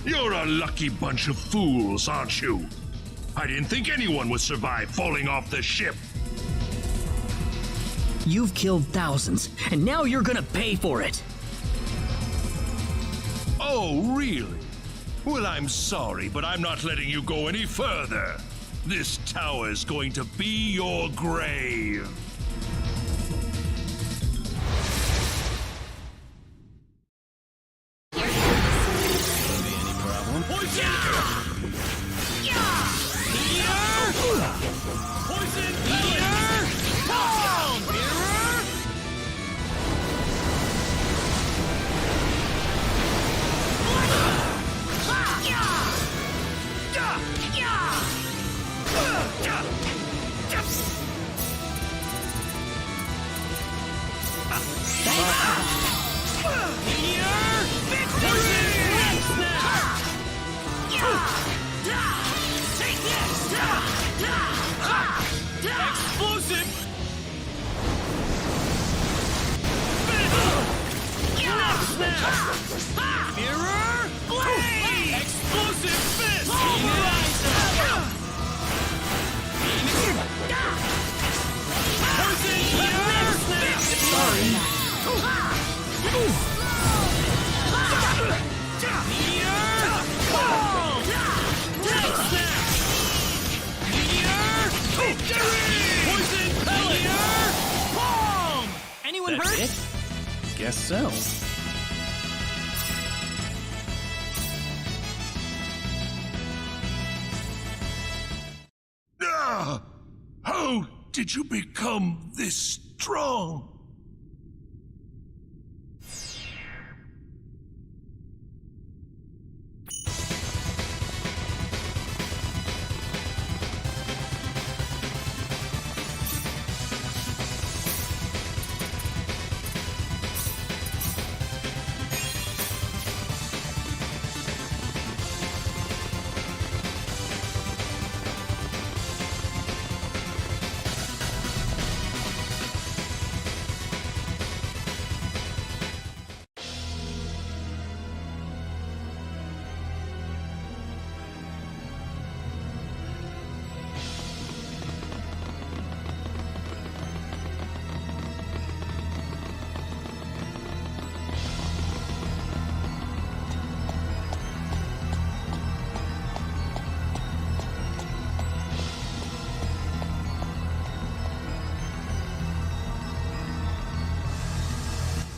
You're a lucky bunch of fools, aren't you? I didn't think anyone would survive falling off the ship. You've killed thousands, and now you're gonna pay for it. Oh, really? Well, I'm sorry, but I'm not letting you go any further. This tower's going to be your grave. Anyone hurt? It? Guess so. How did you become this strong?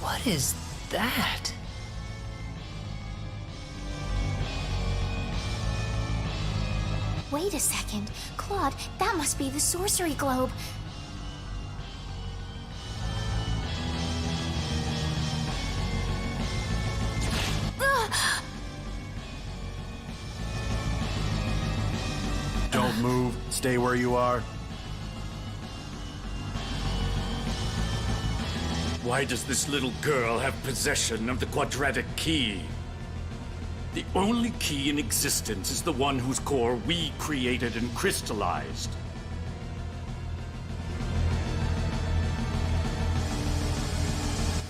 What is that? Wait a second. Claude, that must be the sorcery globe. Don't move. Stay where you are. Why does this little girl have possession of the quadratic key? The only key in existence is the one whose core we created and crystallized.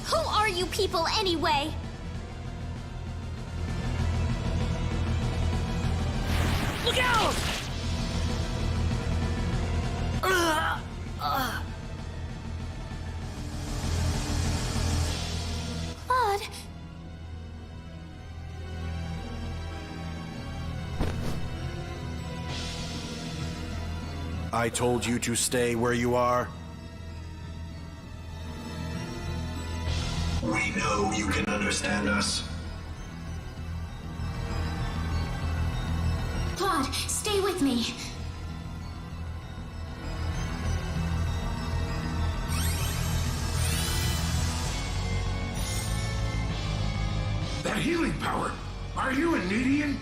Who are you people anyway? Look out! Claude. I told you to stay where you are. We know you can understand us. Claude, stay with me. That healing power! Are you a Nidian?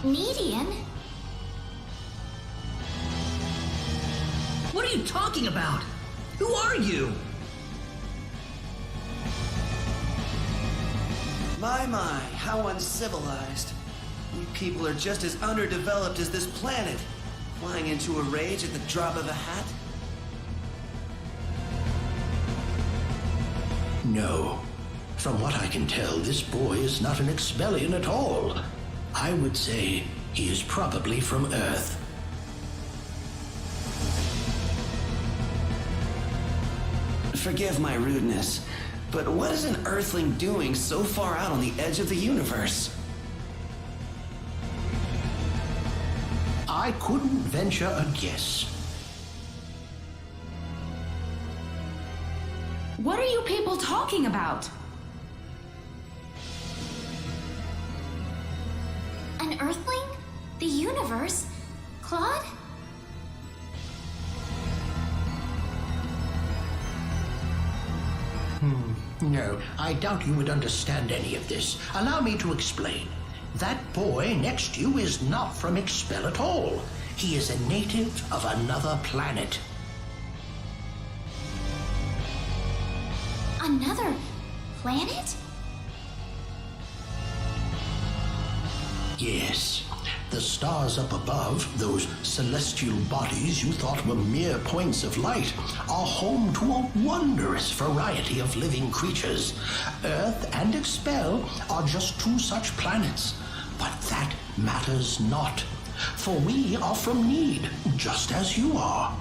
Nidian? What are you talking about? Who are you? My, how uncivilized. You people are just as underdeveloped as this planet. Flying into a rage at the drop of a hat? No. From what I can tell, this boy is not an Expellion at all. I would say he is probably from Earth. Forgive my rudeness, but what is an Earthling doing so far out on the edge of the universe? I couldn't venture a guess. What are you people talking about? An Earthling? The universe? Claude? No, I doubt you would understand any of this. Allow me to explain. That boy next to you is not from Expel at all. He is a native of another planet. Another planet? Yes. The stars up above, those celestial bodies you thought were mere points of light, are home to a wondrous variety of living creatures. Earth and Expel are just two such planets. But that matters not, for we are from Need, just as you are.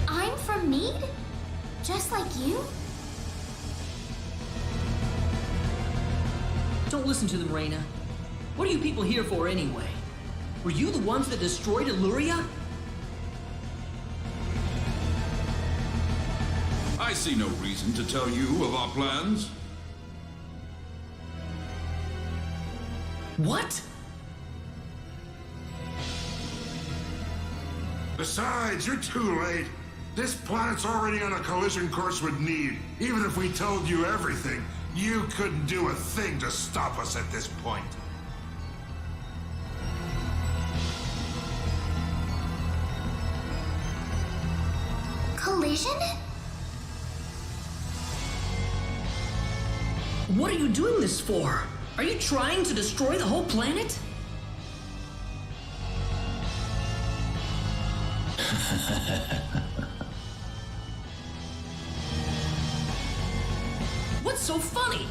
I'm from Need? Just like you? Don't listen to them, Reina. What are you people here for anyway? Were you the ones that destroyed Illuria? I see no reason to tell you of our plans. What? Besides, you're too late. This planet's already on a collision course with Need. Even if we told you everything, you couldn't do a thing to stop us at this point. Collision? What are you doing this for? Are you trying to destroy the whole planet? What's so funny?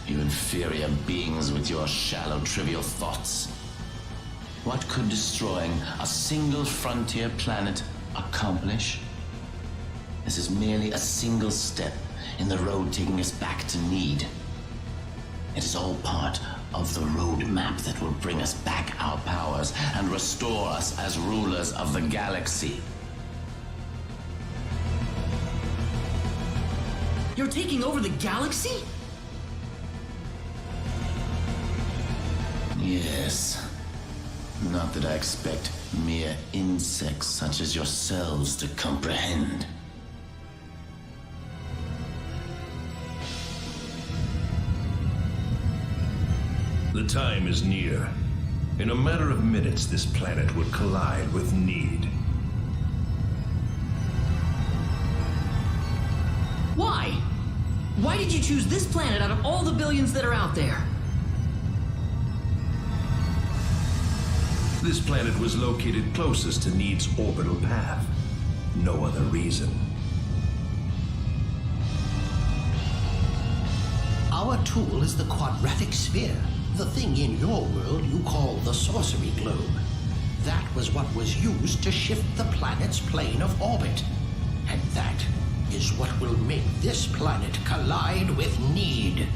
You inferior beings with your shallow, trivial thoughts. What could destroying a single frontier planet accomplish? This is merely a single step in the road taking us back to Need. It is all part of the roadmap that will bring us back our powers and restore us as rulers of the galaxy. You're taking over the galaxy? Yes. Not that I expect mere insects such as yourselves to comprehend. The time is near. In a matter of minutes, this planet would collide with Need. Why? Why did you choose this planet out of all the billions that are out there? This planet was located closest to Need's orbital path. No other reason. Our tool is the quadratic sphere. The thing in your world you call the sorcery globe. That was what was used to shift the planet's plane of orbit. And that is what will make this planet collide with Need.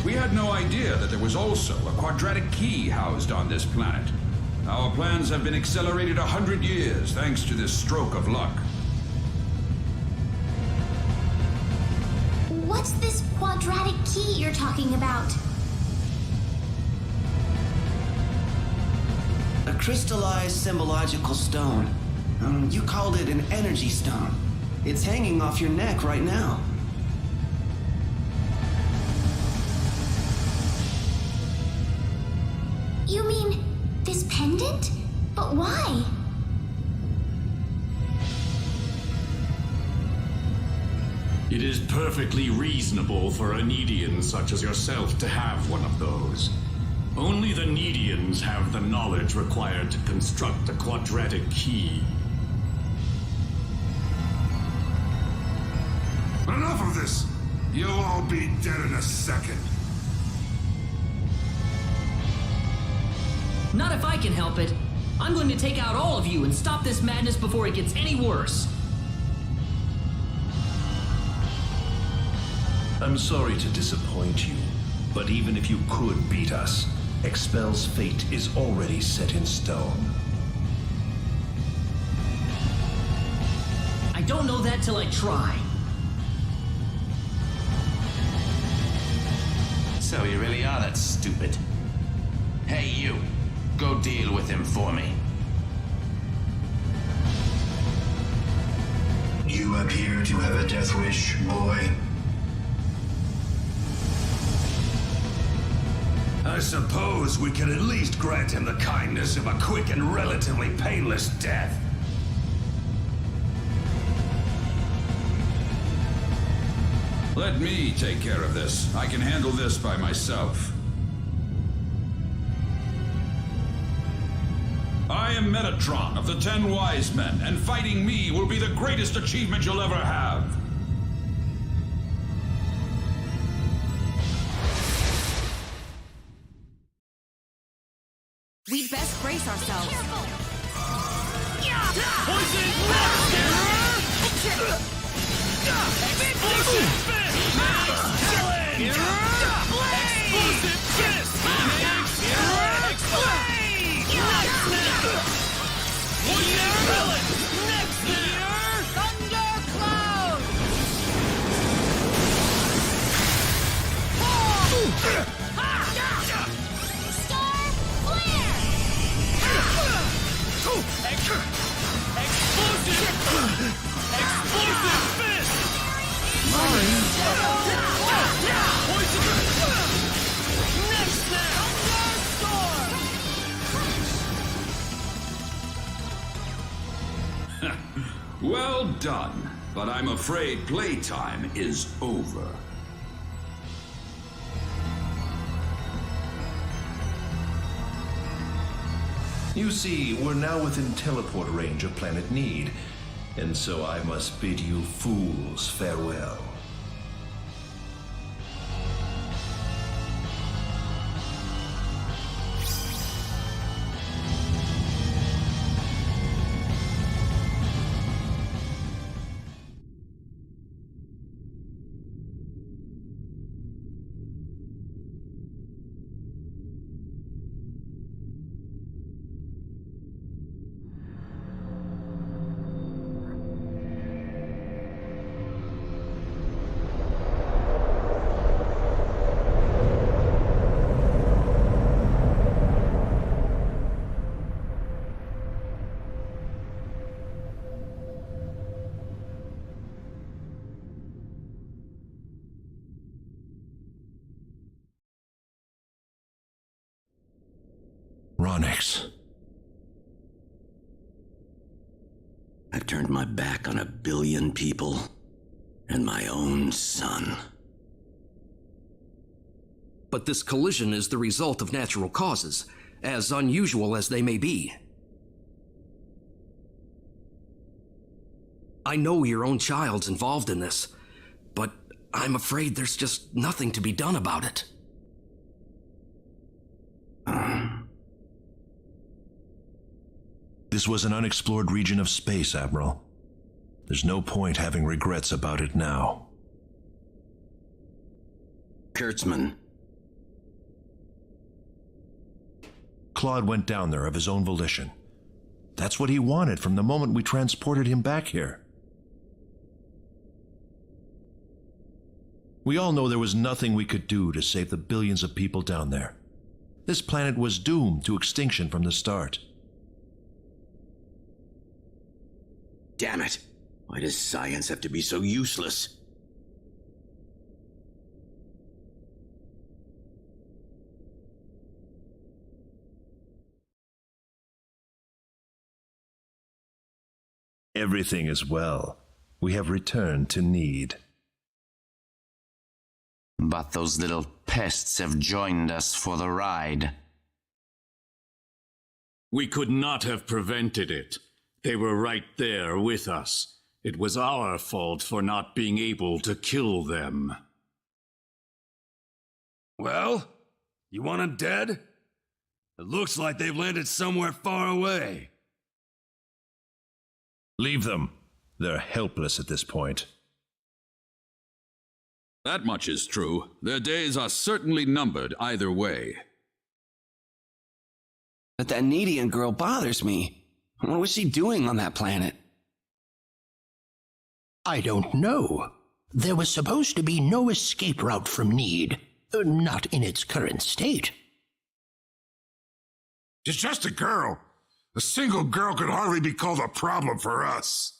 We had no idea that there was also a quadratic key housed on this planet. Our plans have been accelerated 100 years thanks to this stroke of luck. What's this quadratic key you're talking about? A crystallized symbological stone. You called it an energy stone. It's hanging off your neck right now. You mean this pendant? But why? It is perfectly reasonable for a Needian such as yourself to have one of those. Only the Needians have the knowledge required to construct a quadratic key. Enough of this! You'll all be dead in a second. Not if I can help it. I'm going to take out all of you and stop this madness before it gets any worse. I'm sorry to disappoint you, but even if you could beat us, Expel's fate is already set in stone. I don't know that till I try. So you really are that stupid. Hey, you. Go deal with him for me. You appear to have a death wish, boy. I suppose we can at least grant him the kindness of a quick and relatively painless death. Let me take care of this. I can handle this by myself. I am Metatron of the 10 Wise Men, and fighting me will be the greatest achievement you'll ever have. We'd best brace ourselves. Poison Explosive Fist! Challenge! Explosive Fist! Explain! Next snap! Poison Pellet! Next snap! Thundercloud! Star Flare! Explosive Fist! Next snap! Well done, but I'm afraid playtime is over. You see, we're now within teleport range of Planet Need, and so I must bid you fools farewell. Ronix. I've turned my back on 1 billion people and my own son. But this collision is the result of natural causes, as unusual as they may be. I know your own child's involved in this, but I'm afraid there's just nothing to be done about it. This was an unexplored region of space, Admiral. There's no point having regrets about it now. Kurtzman. Claude went down there of his own volition. That's what he wanted from the moment we transported him back here. We all know there was nothing we could do to save the billions of people down there. This planet was doomed to extinction from the start. Damn it! Why does science have to be so useless? Everything is well. We have returned to Need. But those little pests have joined us for the ride. We could not have prevented it. They were right there with us. It was our fault for not being able to kill them. Well, you want them dead? It looks like they've landed somewhere far away. Leave them. They're helpless at this point. That much is true. Their days are certainly numbered either way. But that Needian girl bothers me. What was she doing on that planet? I don't know. There was supposed to be no escape route from Need. Not in its current state. She's just a girl. A single girl could hardly be called a problem for us.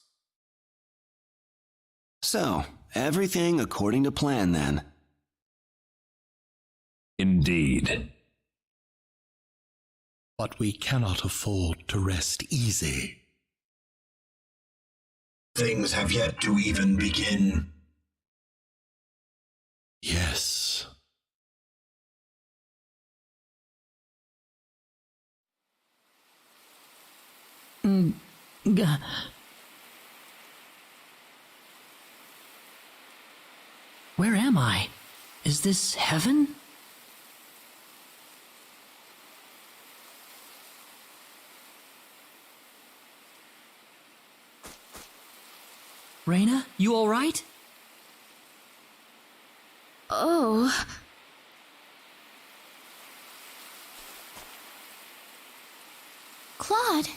So, everything according to plan then. Indeed. But we cannot afford to rest easy. Things have yet to even begin. Yes. Where am I? Is this heaven? Reina, you all right? Oh. Claude.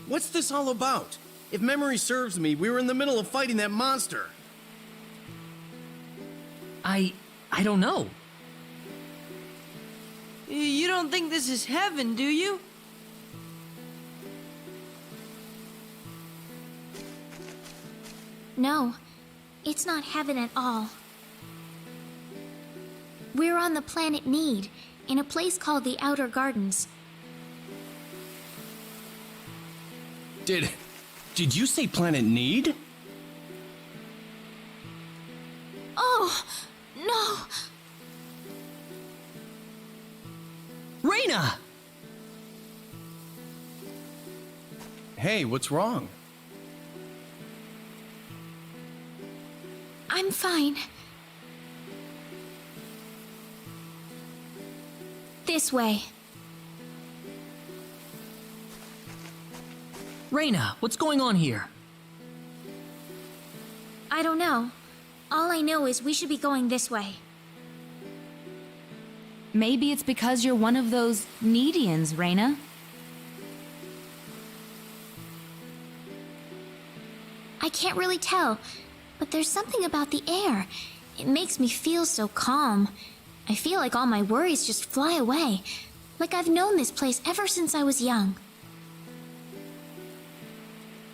What's this all about? If memory serves me, we were in the middle of fighting that monster. I don't know. You don't think this is heaven, do you? No, it's not heaven at all. We're on the planet Need, in a place called the Outer Gardens. Did you say Planet Need? Oh, no! Reina! Hey, what's wrong? I'm fine. This way. Reina, what's going on here? I don't know. All I know is we should be going this way. Maybe it's because you're one of those Needians, Reina. I can't really tell, but there's something about the air. It makes me feel so calm. I feel like all my worries just fly away, like I've known this place ever since I was young.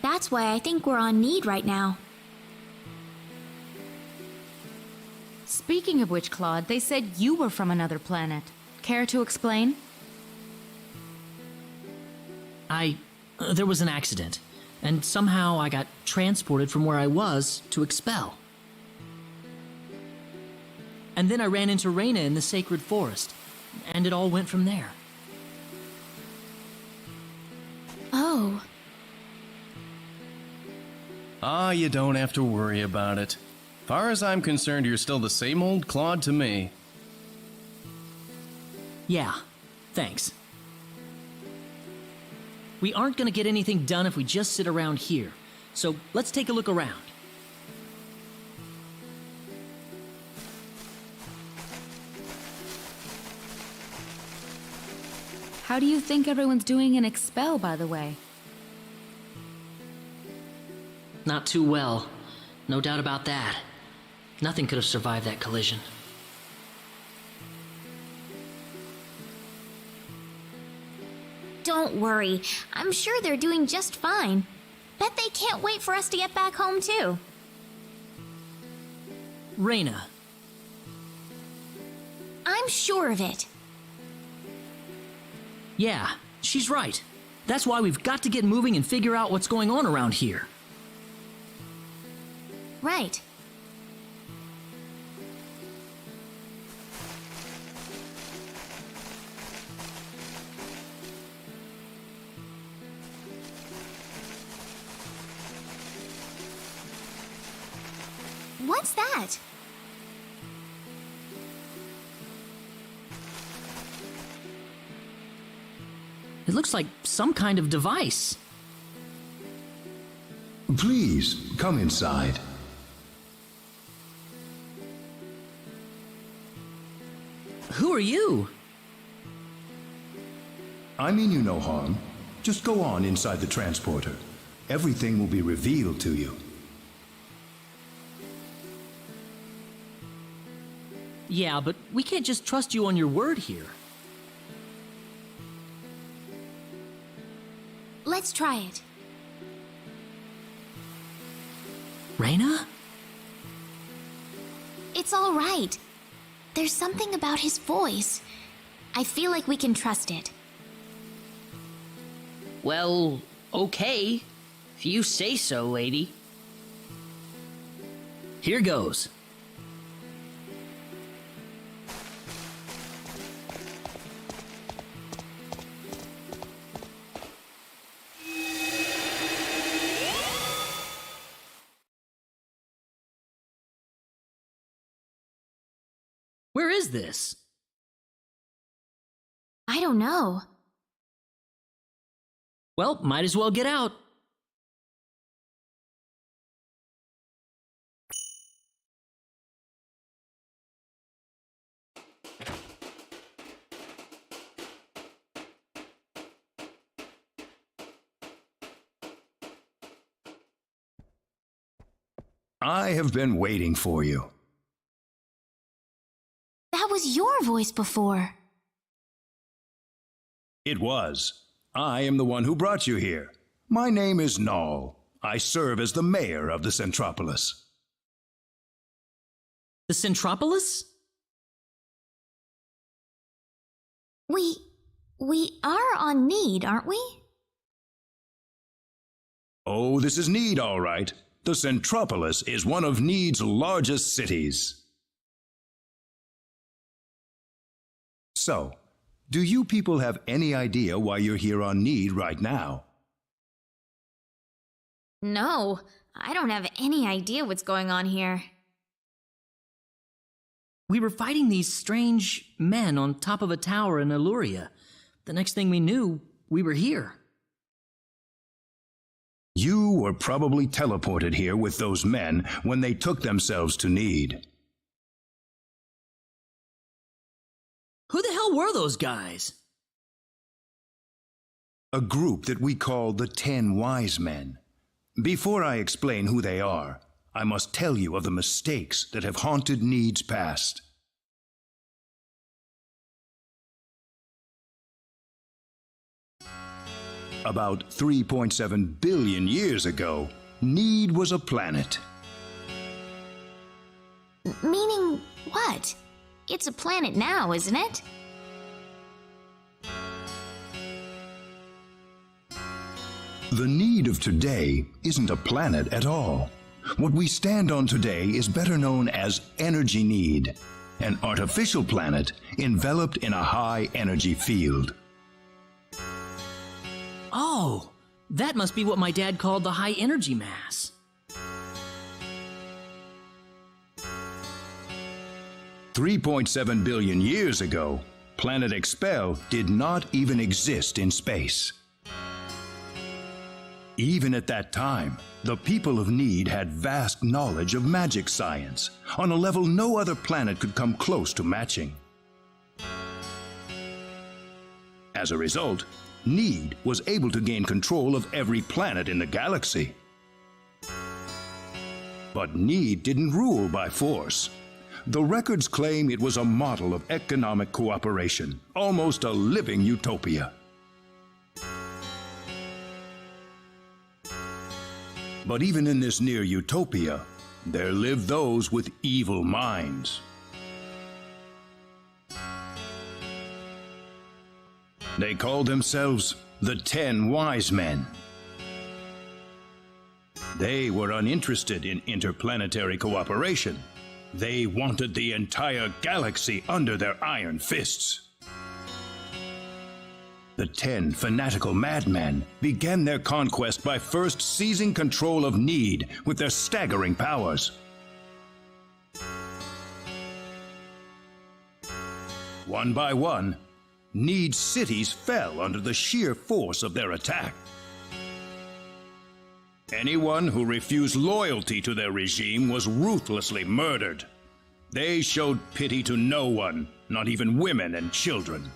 That's why I think we're on Need right now. Speaking of which, Claude, they said you were from another planet. Care to explain? There was an accident, and somehow I got transported from where I was to Expel. And then I ran into Reina in the sacred forest, and it all went from there. Oh. You don't have to worry about it. Far as I'm concerned, you're still the same old Claude to me. Yeah, thanks. We aren't gonna get anything done if we just sit around here, so let's take a look around. How do you think everyone's doing in Expel, by the way? Not too well. No doubt about that. Nothing could have survived that collision. Don't worry. I'm sure they're doing just fine. Bet they can't wait for us to get back home, too. Reina. I'm sure of it. Yeah, she's right. That's why we've got to get moving and figure out what's going on around here. Right. What's that? It looks like some kind of device. Please, come inside. Who are you? I mean you no harm. Just go on inside the transporter. Everything will be revealed to you. Yeah, but we can't just trust you on your word here. Let's try it. Reina? It's all right. There's something about his voice. I feel like we can trust it. Well, okay. If you say so, lady. Here goes. Where is this? I don't know. Well, might as well get out. I have been waiting for you. That was your voice before. It was. I am the one who brought you here. My name is Null. I serve as the mayor of the Centropolis. The Centropolis? We are on Need, aren't we? Oh, this is Need, all right. The Centropolis is one of Need's largest cities. So, do you people have any idea why you're here on Need right now? No, I don't have any idea what's going on here. We were fighting these strange men on top of a tower in Illuria. The next thing we knew, we were here. You were probably teleported here with those men when they took themselves to Need. Who the hell were those guys? A group that we call the 10 Wise Men. Before I explain who they are, I must tell you of the mistakes that have haunted Need's past. About 3.7 billion years ago, Need was a planet. Meaning what? It's a planet now, isn't it? The Need of today isn't a planet at all. What we stand on today is better known as Energy Need, an artificial planet enveloped in a high energy field. Oh, that must be what my dad called the high energy mass. 3.7 billion years ago, Planet Expel did not even exist in space. Even at that time, the people of Need had vast knowledge of magic science, on a level no other planet could come close to matching. As a result, Need was able to gain control of every planet in the galaxy. But Need didn't rule by force. The records claim it was a model of economic cooperation, almost a living utopia. But even in this near utopia, there lived those with evil minds. They called themselves the 10 Wise Men. They were uninterested in interplanetary cooperation. They wanted the entire galaxy under their iron fists. The 10 fanatical madmen began their conquest by first seizing control of Need with their staggering powers. One by one, Need's cities fell under the sheer force of their attack. Anyone who refused loyalty to their regime was ruthlessly murdered. They showed pity to no one, not even women and children.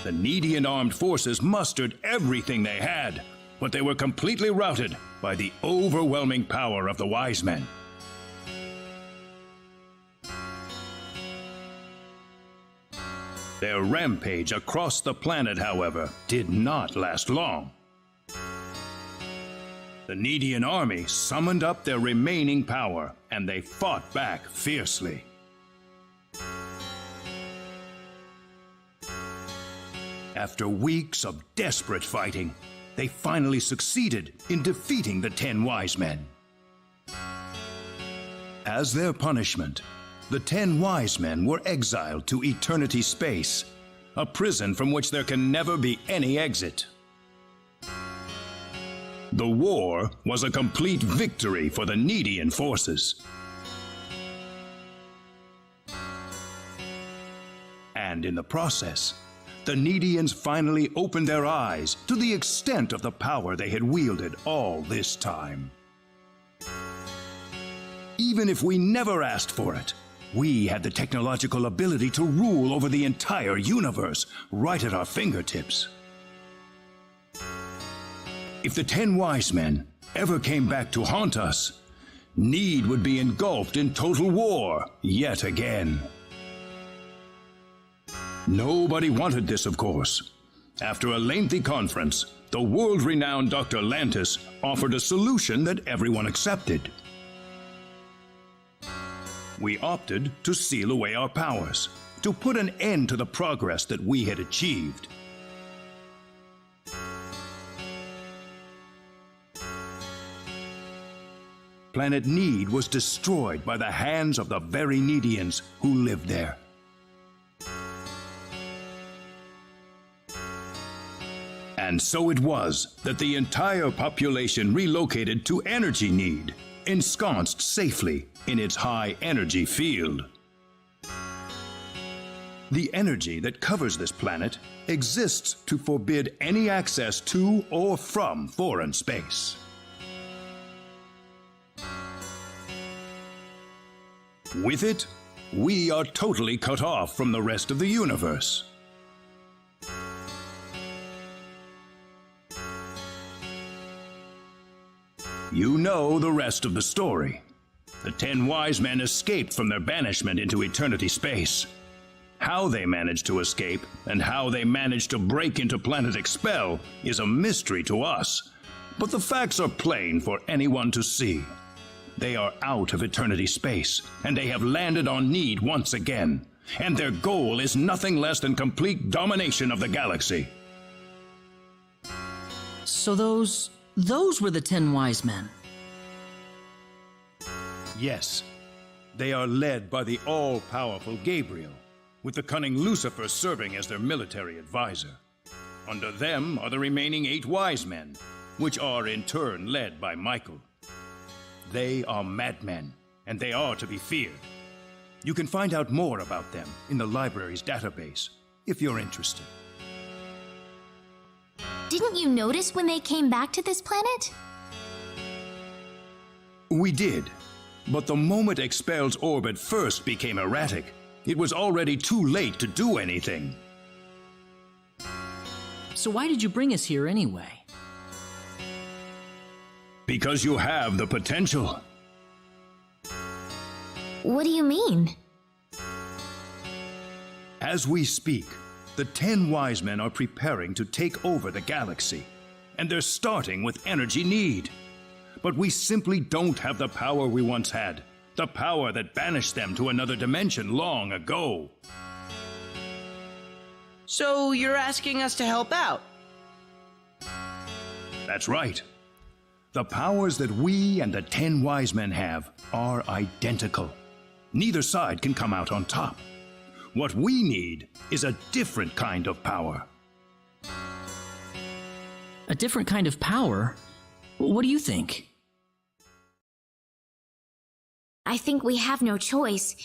The Needian armed forces mustered everything they had, but they were completely routed by the overwhelming power of the Wise Men. Their rampage across the planet, however, did not last long. The Needian army summoned up their remaining power, and they fought back fiercely. After weeks of desperate fighting, they finally succeeded in defeating the 10 Wise Men. As their punishment, the 10 Wise Men were exiled to eternity space, a prison from which there can never be any exit. The war was a complete victory for the Needian forces. And in the process, the Needians finally opened their eyes to the extent of the power they had wielded all this time. Even if we never asked for it, we had the technological ability to rule over the entire universe right at our fingertips. If the 10 Wise Men ever came back to haunt us, Need would be engulfed in total war yet again. Nobody wanted this, of course. After a lengthy conference, the world-renowned Dr. Lantis offered a solution that everyone accepted. We opted to seal away our powers, to put an end to the progress that we had achieved. Planet Need was destroyed by the hands of the very Needians who lived there. And so it was that the entire population relocated to Energy Need, ensconced safely in its high energy field. The energy that covers this planet exists to forbid any access to or from foreign space. With it, we are totally cut off from the rest of the universe. You know the rest of the story. The 10 Wise Men escaped from their banishment into eternity space. How they managed to escape and how they managed to break into Planet Expel is a mystery to us, but the facts are plain for anyone to see. They are out of eternity space, and they have landed on Need once again, and their goal is nothing less than complete domination of the galaxy. So those were the 10 Wise Men. Yes, they are led by the all-powerful Gabriel, with the cunning Lucifer serving as their military advisor. Under them are the remaining 8 Wise Men, which are in turn led by Michael. They are madmen, and they are to be feared. You can find out more about them in the library's database, if you're interested. Didn't you notice when they came back to this planet? We did, but the moment Expel's orbit first became erratic, it was already too late to do anything. So why did you bring us here anyway? Because you have the potential. What do you mean? As we speak, the 10 Wise Men are preparing to take over the galaxy, and they're starting with Energy Need. But we simply don't have the power we once had, the power that banished them to another dimension long ago. So you're asking us to help out? That's right. The powers that we and the 10 wise men have are identical. Neither side can come out on top. What we need is a different kind of power. A different kind of power? What do you think? I think we have no choice.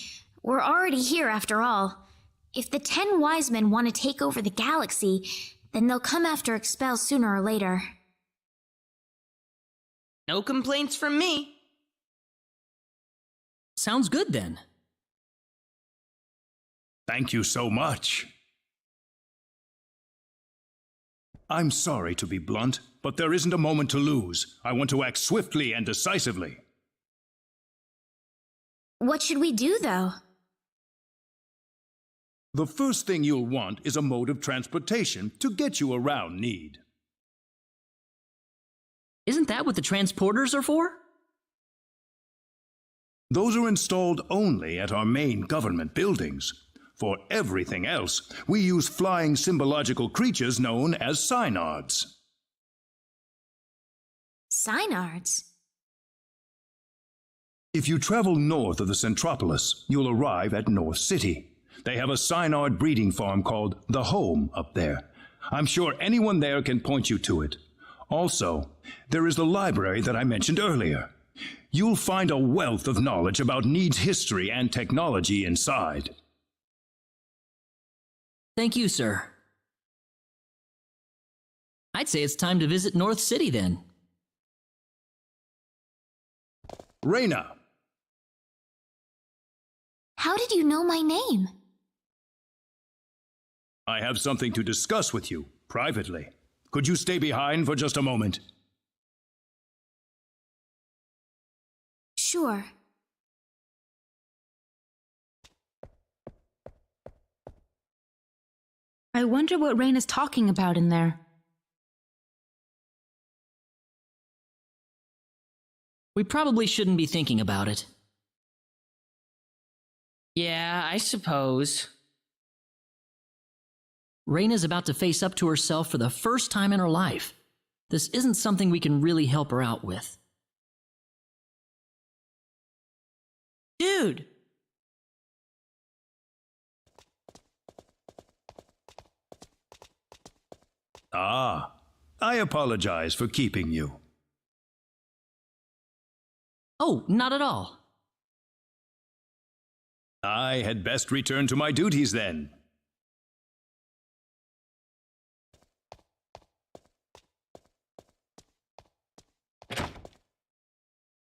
We're already here after all. If the 10 wise men want to take over the galaxy, then they'll come after Expel sooner or later. No complaints from me. Sounds good then. Thank you so much. I'm sorry to be blunt, but there isn't a moment to lose. I want to act swiftly and decisively. What should we do, though? The first thing you'll want is a mode of transportation to get you around Need. Isn't that what the transporters are for? Those are installed only at our main government buildings. For everything else, we use flying symbological creatures known as synards. Synards? If you travel north of the Centropolis, you'll arrive at North City. They have a synard breeding farm called The Home up there. I'm sure anyone there can point you to it. Also, there is the library that I mentioned earlier. You'll find a wealth of knowledge about Need's history and technology inside. Thank you, sir. I'd say it's time to visit North City then. Reyna! How did you know my name? I have something to discuss with you, privately. Could you stay behind for just a moment? Sure. I wonder what Rain is talking about in there. We probably shouldn't be thinking about it. Yeah, I suppose. Reyna's about to face up to herself for the first time in her life. This isn't something we can really help her out with. Dude! Ah, I apologize for keeping you. Oh, not at all. I had best return to my duties then.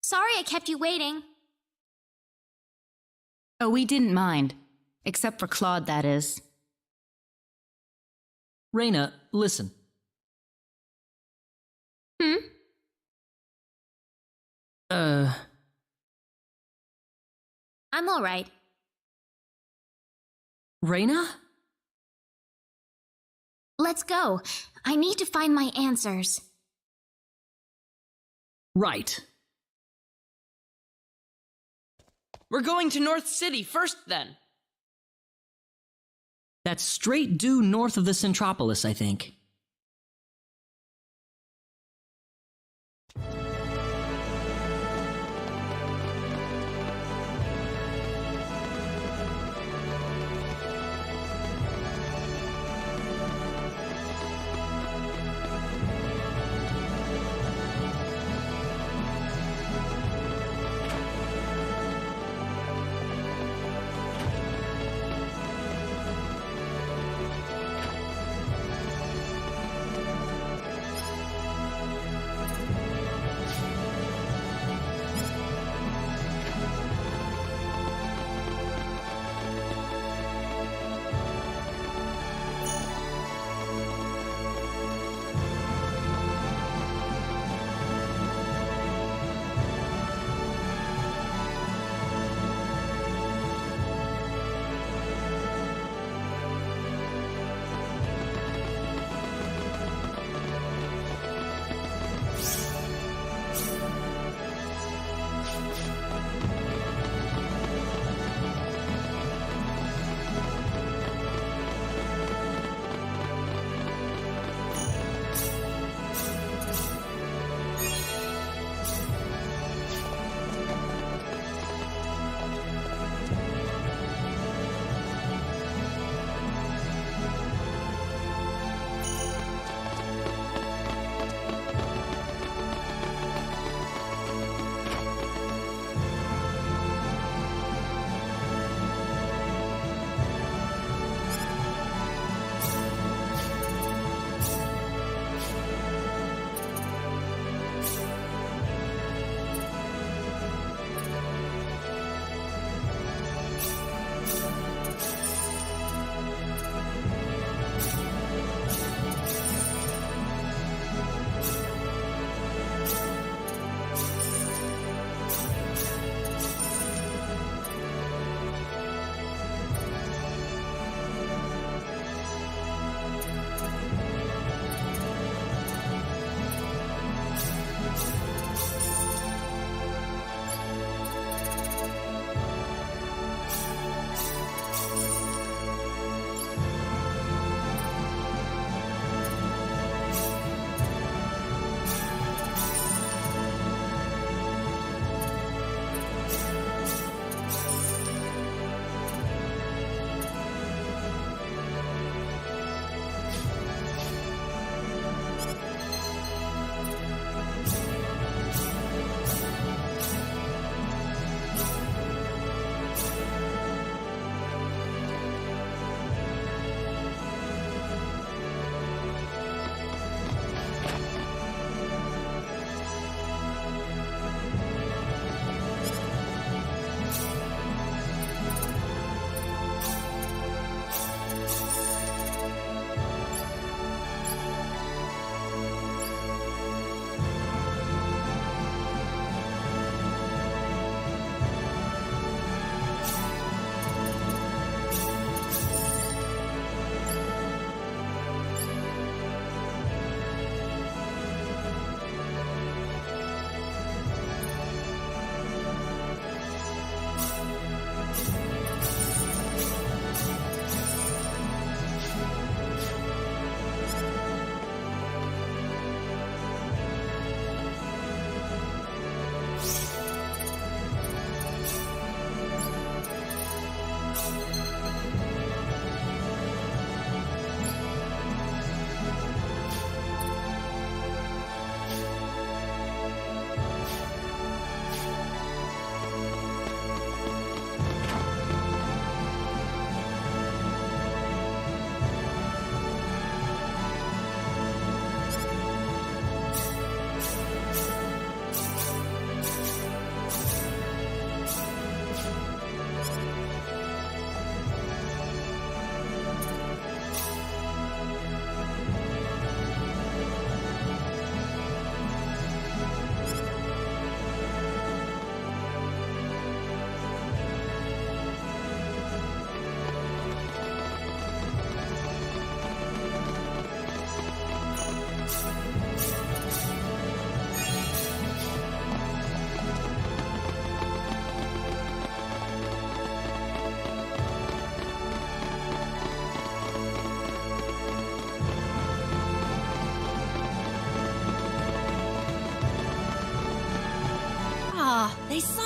Sorry I kept you waiting. Oh, we didn't mind. Except for Claude, that is. Reyna, listen. I'm all right. Reyna? Let's go. I need to find my answers. Right. We're going to North City first, then. That's straight due north of the Centropolis, I think.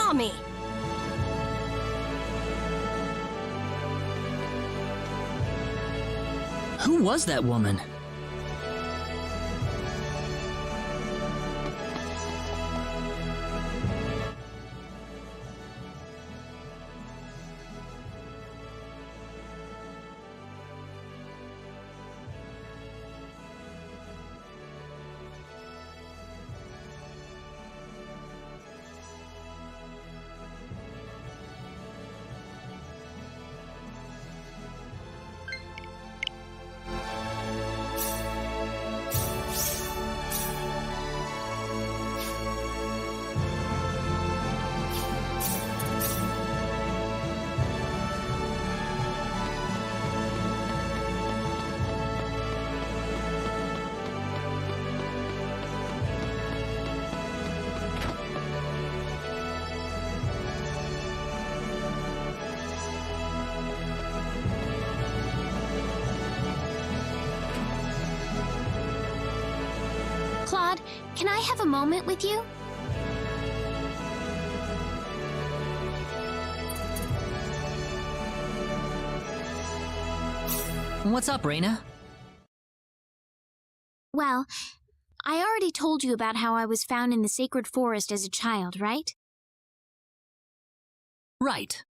saw me. Who was that woman? Claude, can I have a moment with you? What's up, Reina? Well, I already told you about how I was found in the sacred forest as a child, right? Right.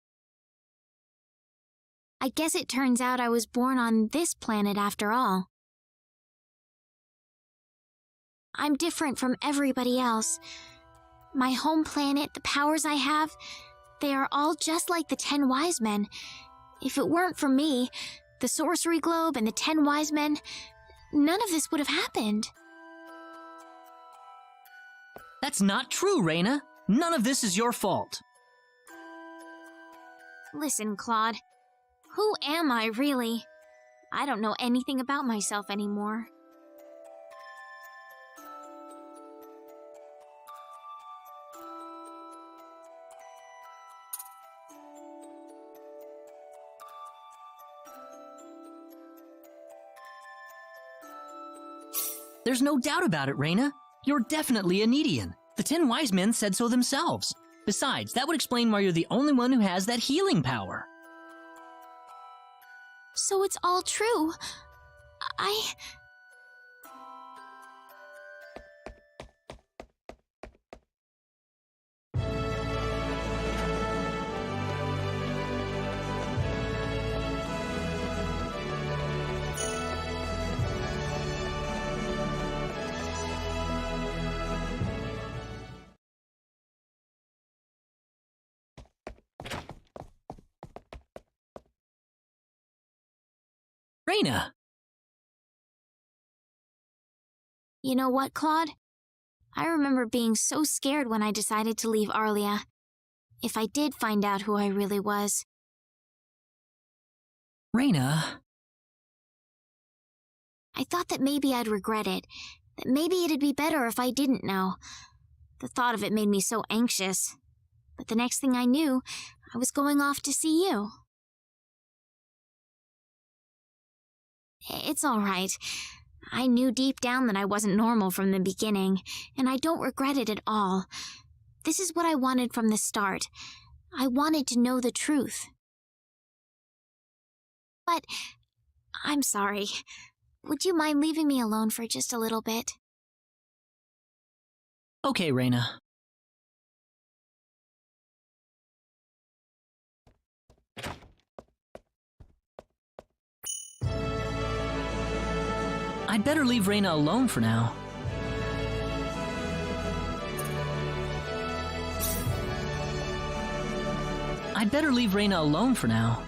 I guess it turns out I was born on this planet after all. I'm different from everybody else. My home planet, the powers I have, they are all just like the 10 Wise Men. If it weren't for me, the Sorcery Globe and the 10 Wise Men, none of this would have happened. That's not true, Reina. None of this is your fault. Listen, Claude. Who am I, really? I don't know anything about myself anymore. There's no doubt about it, Reina. You're definitely a Needian. The 10 Wise Men said so themselves. Besides, that would explain why you're the only one who has that healing power. So it's all true. Reina! You know what, Claude? I remember being so scared when I decided to leave Arlia. If I did find out who I really was. Reina... I thought that maybe I'd regret it. That maybe it'd be better if I didn't know. The thought of it made me so anxious. But the next thing I knew, I was going off to see you. It's all right. I knew deep down that I wasn't normal from the beginning, and I don't regret it at all. This is what I wanted from the start. I wanted to know the truth. But I'm sorry. Would you mind leaving me alone for just a little bit? Okay, Reina. I'd better leave Reina alone for now. I'd better leave Reina alone for now.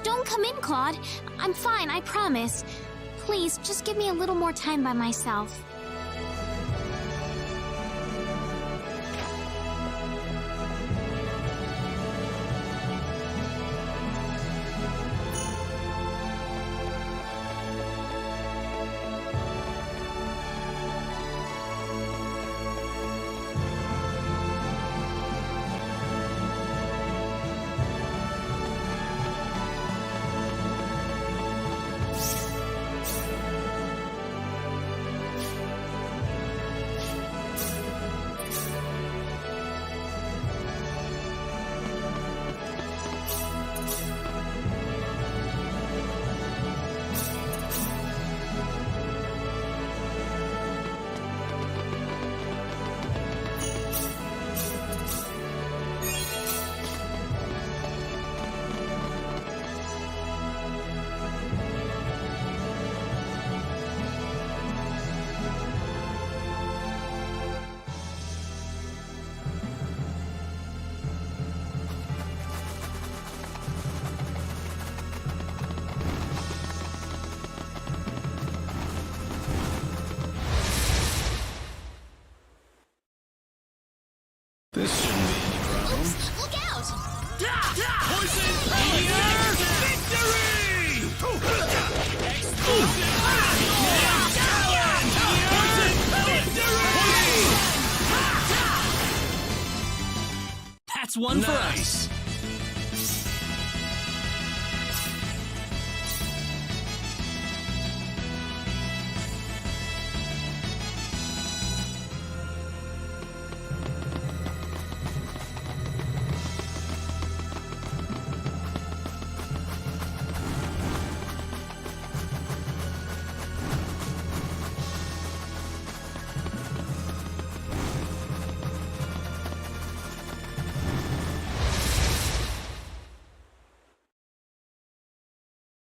Don't come in, Claude. I'm fine, I promise. Please, just give me a little more time by myself. This shouldn't be any problem. Oops, look out! Poison Power! Victory! Explosive Poison Victory! That's one for us.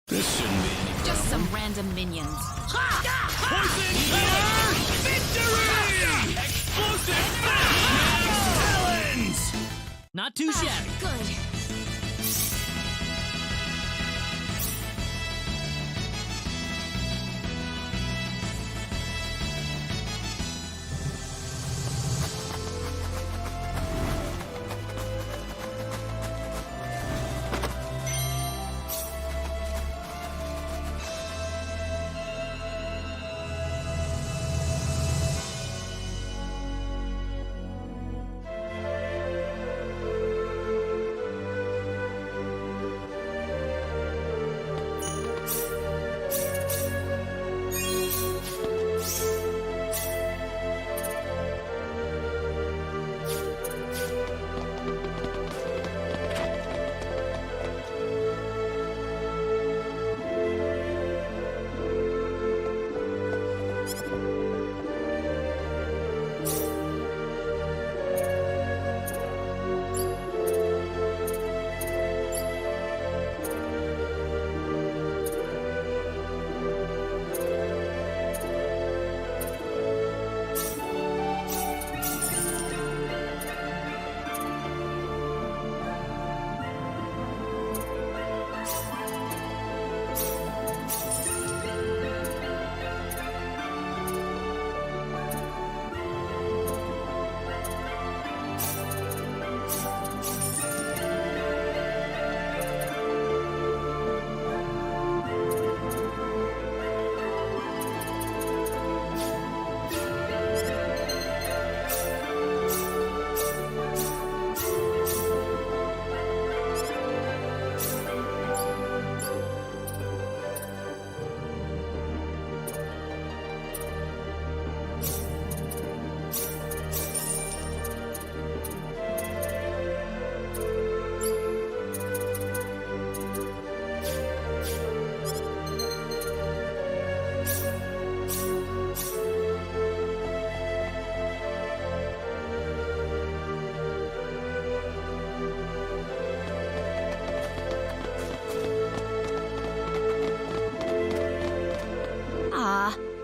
This shouldn't be any problem. Just some random minions. Poison Power! Victory! Explosive Talons! Not too shabby. Good.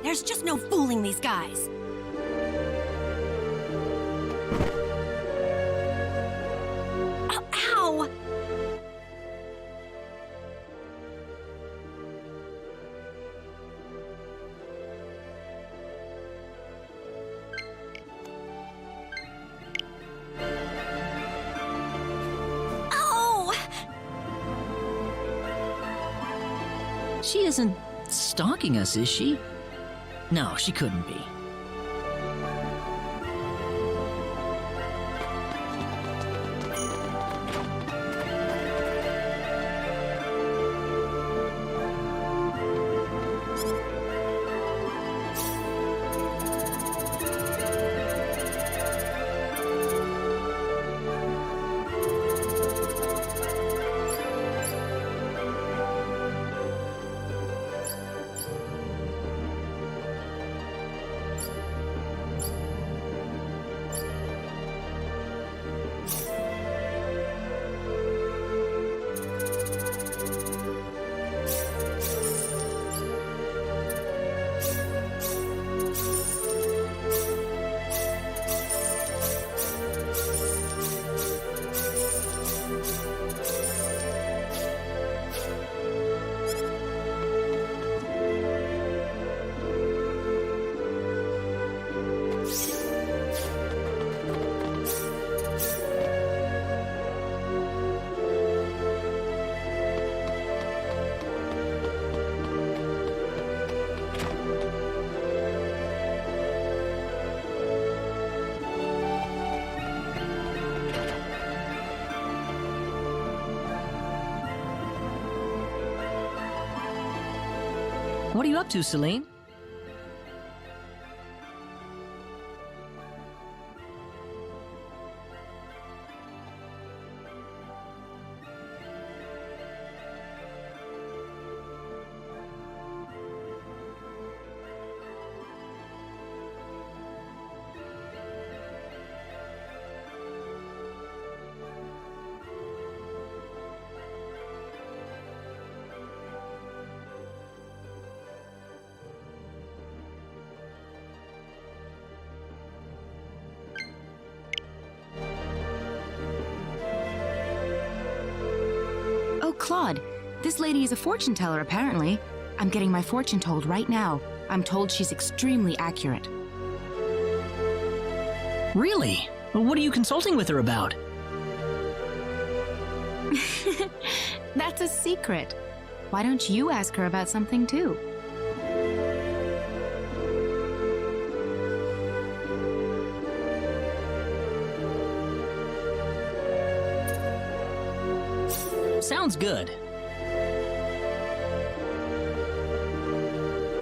There's just no fooling these guys. Oh, ow! Oh! She isn't stalking us, is she? No, she couldn't be. What are you up to, Celine? Claude, this lady is a fortune teller, apparently. I'm getting my fortune told right now. I'm told she's extremely accurate. Really? Well, what are you consulting with her about? That's a secret. Why don't you ask her about something too? Sounds good.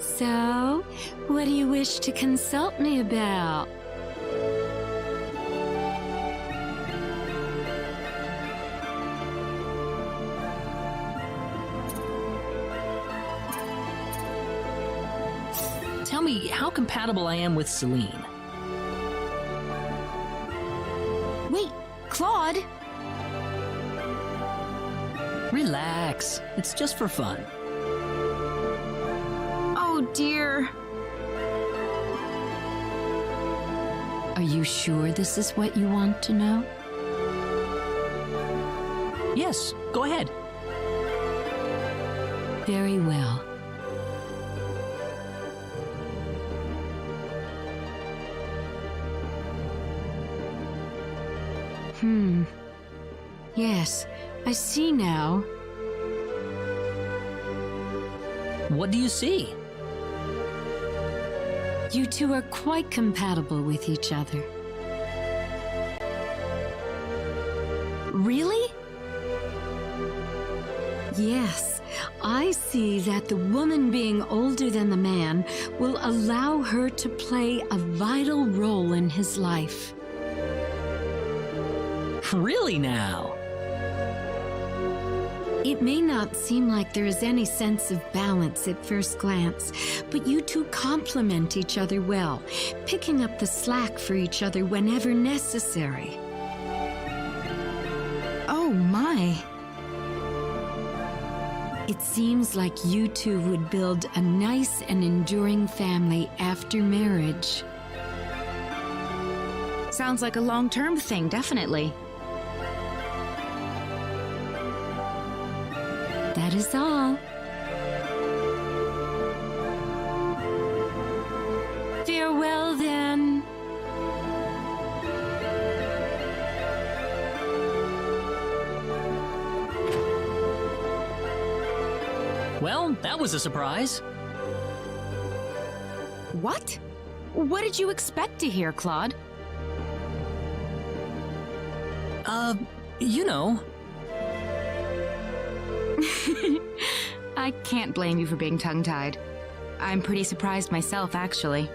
So, what do you wish to consult me about? Tell me how compatible I am with Celine. Wait, Claude! Relax. It's just for fun. Oh dear. Are you sure this is what you want to know? Yes, go ahead. Very well. Yes, I see now. What do you see? You two are quite compatible with each other. Really? Yes, I see that the woman being older than the man will allow her to play a vital role in his life. Really now? It may not seem like there is any sense of balance at first glance, but you two complement each other well, picking up the slack for each other whenever necessary. Oh my. It seems like you two would build a nice and enduring family after marriage. Sounds like a long-term thing, definitely. That is all. Farewell, then. Well, that was a surprise. What? What did you expect to hear, Claude? You know. I can't blame you for being tongue-tied. I'm pretty surprised myself, actually.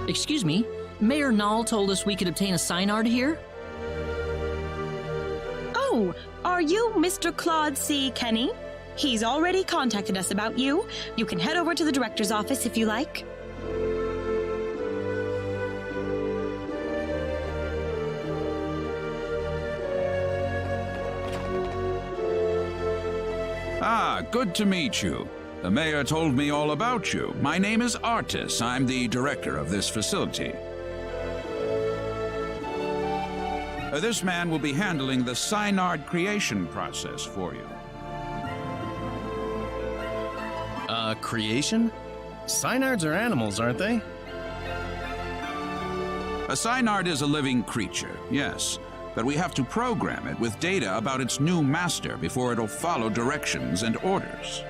Excuse me, Mayor Null told us we could obtain a Synard here? Oh, are you Mr. Claude C. Kenny? He's already contacted us about you. You can head over to the director's office if you like. Ah, good to meet you. The mayor told me all about you. My name is Artis. I'm the director of this facility. This man will be handling the Synard creation process for you. Creation? Synards are animals, aren't they? A Synard is a living creature, yes, but we have to program it with data about its new master before it'll follow directions and orders.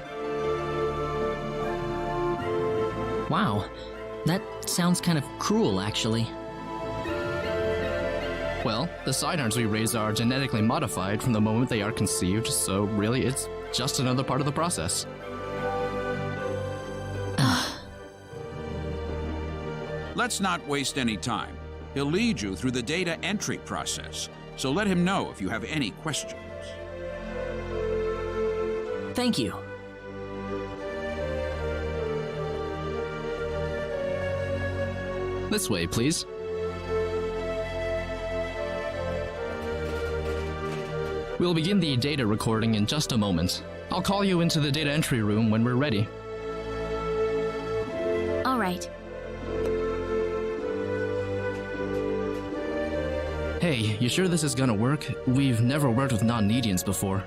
Wow, that sounds kind of cruel, actually. Well, the Synards we raise are genetically modified from the moment they are conceived, so really it's just another part of the process. Let's not waste any time. He'll lead you through the data entry process, so let him know if you have any questions. Thank you. This way, please. We'll begin the data recording in just a moment. I'll call you into the data entry room when we're ready. All right. Hey, you sure this is gonna work? We've never worked with non-Nedians before.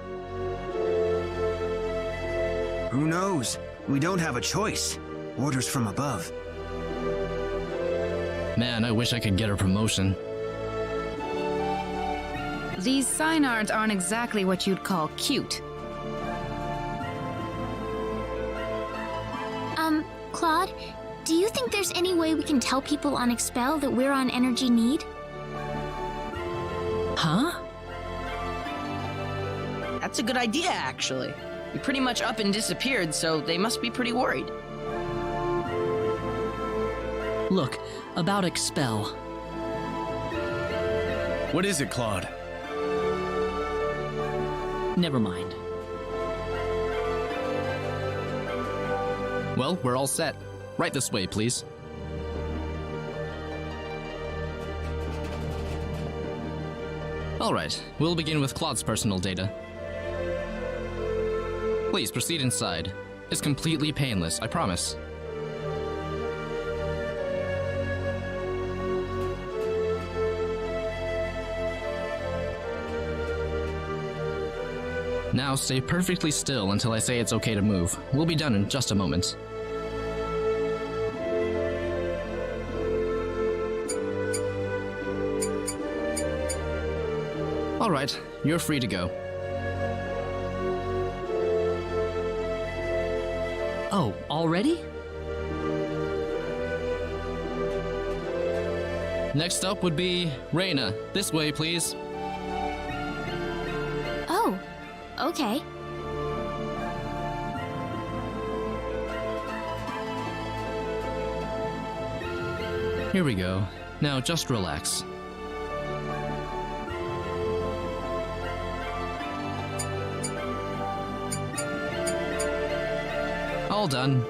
Who knows? We don't have a choice. Orders from above. Man, I wish I could get a promotion. These Synards aren't exactly what you'd call cute. Claude, do you think there's any way we can tell people on Expel that we're on energy need? Huh? That's a good idea, actually. We pretty much up and disappeared, so they must be pretty worried. Look, about Expel. What is it, Claude? Never mind. Well, we're all set. Right this way, please. All right, we'll begin with Claude's personal data. Please proceed inside. It's completely painless, I promise. Now stay perfectly still until I say it's okay to move. We'll be done in just a moment. All right, you're free to go. Oh, already? Next up would be Reina. This way, please. Oh, okay. Here we go. Now just relax. All done.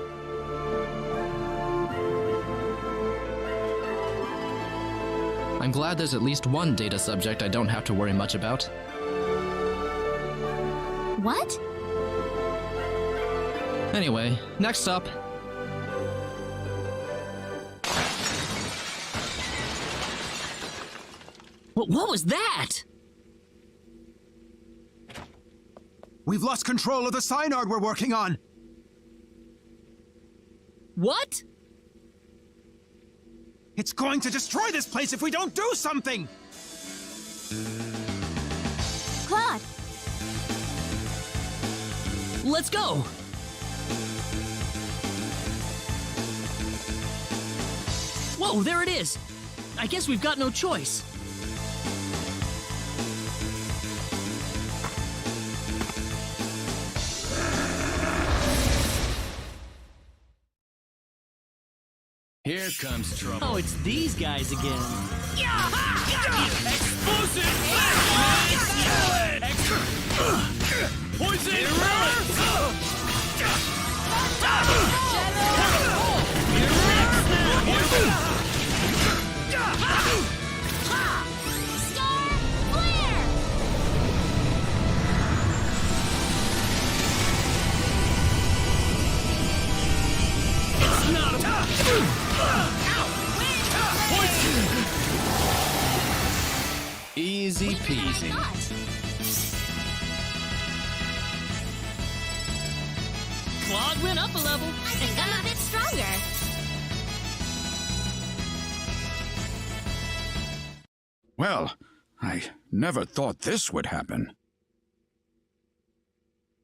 I'm glad there's at least one data subject I don't have to worry much about. What? Anyway, next up. What was that? We've lost control of the Synard we're working on. What? It's going to destroy this place if we don't do something! Claude! Let's go! Whoa, there it is! I guess we've got no choice. Here comes trouble. Oh, it's these guys again. Explosive Poison Easy peasy. Claude went up a level. I think I'm a bit stronger. Well, I never thought this would happen.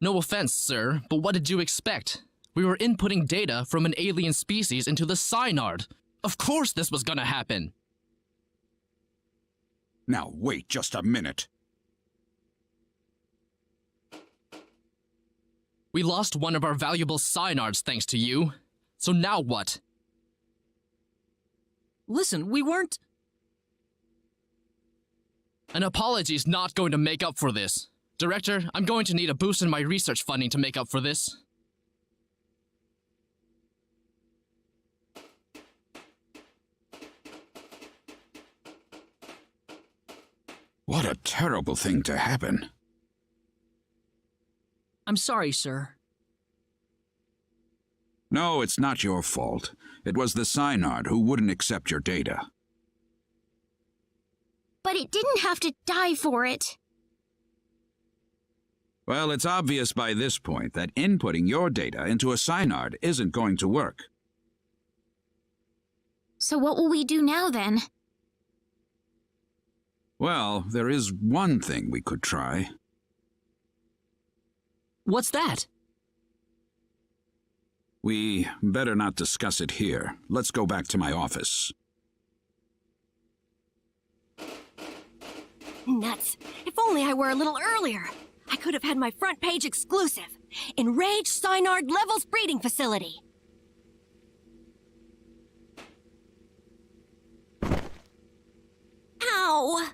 No offense, sir, but what did you expect? We were inputting data from an alien species into the Synard. Of course this was gonna happen. Now wait just a minute. We lost one of our valuable Synards thanks to you. So now what? Listen, we weren't... An apology's not going to make up for this. Director, I'm going to need a boost in my research funding to make up for this. What a terrible thing to happen. I'm sorry, sir. No, it's not your fault. It was the Synard who wouldn't accept your data. But it didn't have to die for it. Well, it's obvious by this point that inputting your data into a Synard isn't going to work. So what will we do now, then? Well, there is one thing we could try. What's that? We better not discuss it here. Let's go back to my office. Nuts. If only I were a little earlier. I could have had my front page exclusive. Enraged Synard Levels Breeding Facility. Ow!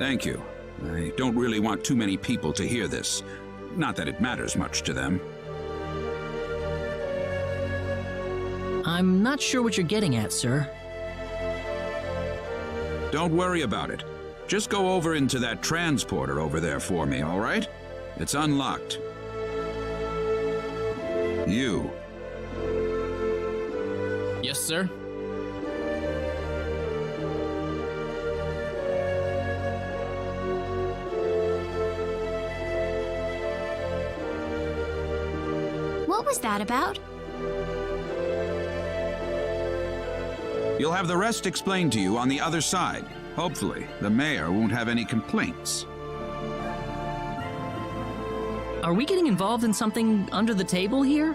Thank you. I don't really want too many people to hear this. Not that it matters much to them. I'm not sure what you're getting at, sir. Don't worry about it. Just go over into that transporter over there for me, all right? It's unlocked. You. Yes, sir? What was that about? You'll have the rest explained to you on the other side. Hopefully, the mayor won't have any complaints. Are we getting involved in something under the table here?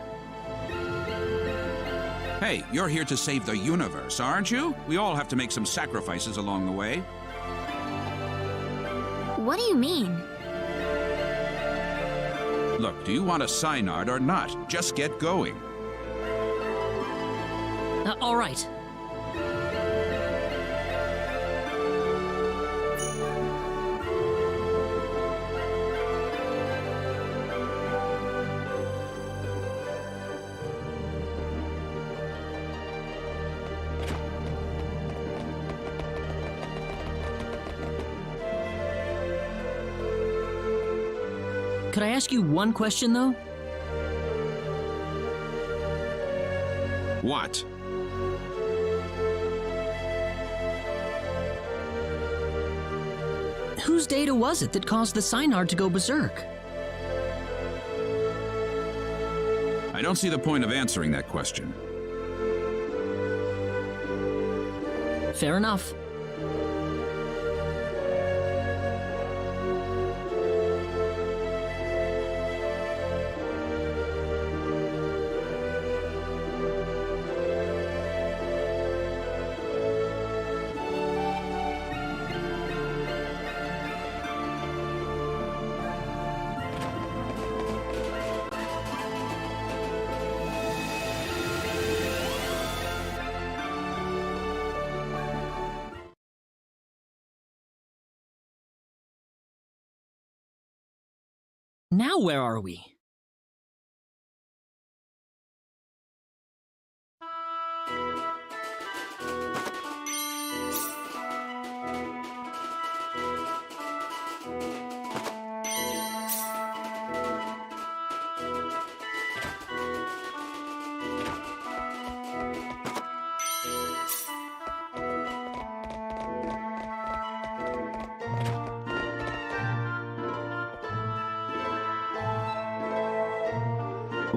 Hey, you're here to save the universe, aren't you? We all have to make some sacrifices along the way. What do you mean? Look, do you want a Synard or not? Just get going. All right. Could I ask you one question, though? What? Whose data was it that caused the Synard to go berserk? I don't see the point of answering that question. Fair enough. Now where are we?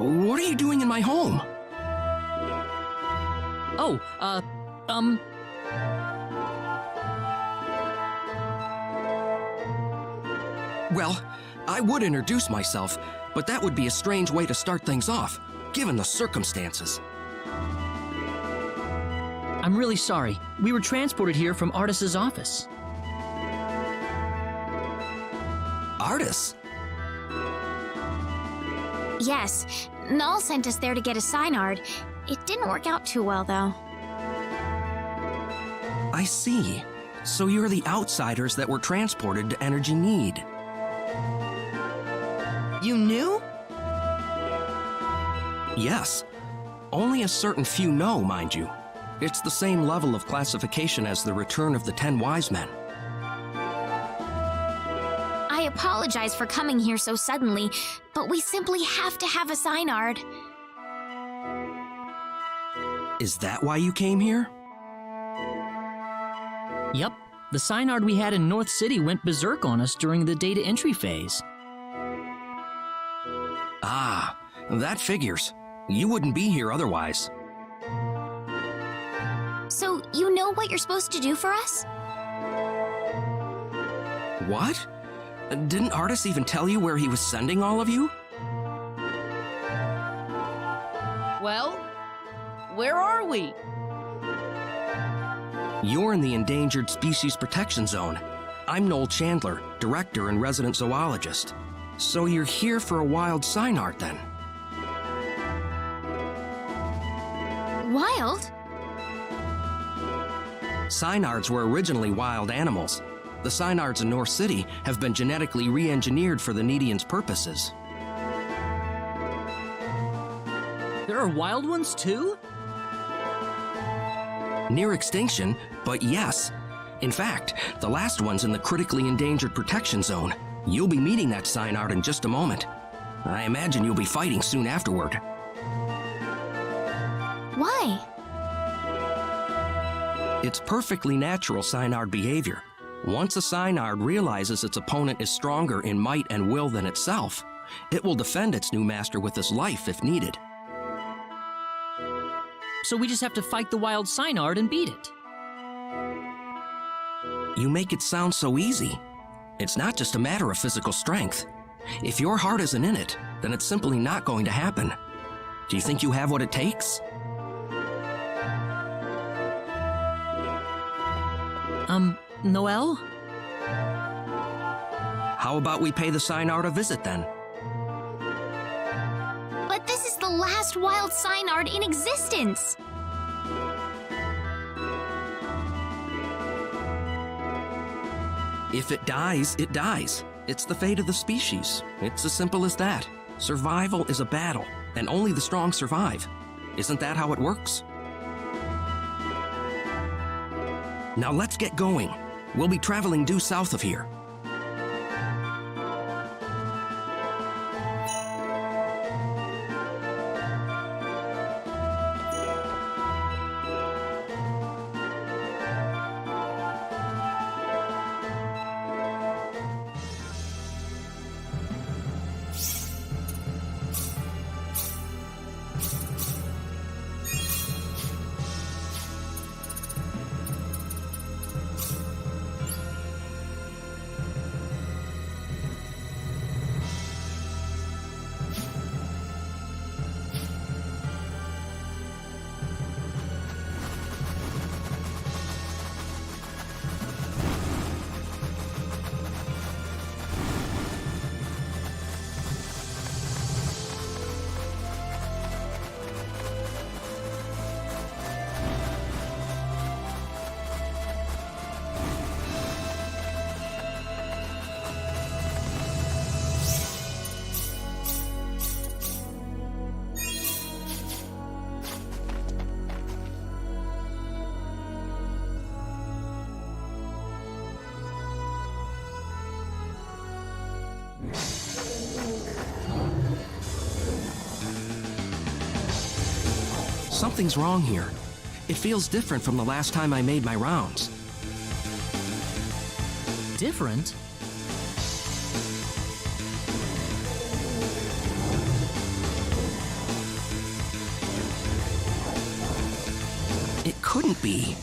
What are you doing in my home? Oh, Well, I would introduce myself, but that would be a strange way to start things off, given the circumstances. I'm really sorry. We were transported here from Artis's office. Artis? Yes, Null sent us there to get a Synard. It didn't work out too well, though. I see. So you're the outsiders that were transported to Energy Need. You knew? Yes. Only a certain few know, mind you. It's the same level of classification as the Return of the 10 Wise Men. I apologize for coming here so suddenly, but we simply have to have a Synard. Is that why you came here? Yep. The Synard we had in North City went berserk on us during the data entry phase. Ah, that figures. You wouldn't be here otherwise. So, you know what you're supposed to do for us? What? Didn't Artis even tell you where he was sending all of you? Well, where are we? You're in the Endangered Species Protection Zone. I'm Noel Chandler, Director and Resident Zoologist. So you're here for a wild Synard, then? Wild? Synards were originally wild animals. The Synards in North City have been genetically re-engineered for the Needians' purposes. There are wild ones, too? Near extinction, but yes. In fact, the last one's in the Critically Endangered Protection Zone. You'll be meeting that Synard in just a moment. I imagine you'll be fighting soon afterward. Why? It's perfectly natural Synard behavior. Once a Synard realizes its opponent is stronger in might and will than itself, it will defend its new master with its life if needed. So we just have to fight the wild Synard and beat it. You make it sound so easy. It's not just a matter of physical strength. If your heart isn't in it, then it's simply not going to happen. Do you think you have what it takes? Noel? How about we pay the Synard a visit then? But this is the last wild Synard in existence! If it dies, it dies. It's the fate of the species. It's as simple as that. Survival is a battle, and only the strong survive. Isn't that how it works? Now let's get going. We'll be traveling due south of here. Something's wrong here. It feels different from the last time I made my rounds. Different? It couldn't be.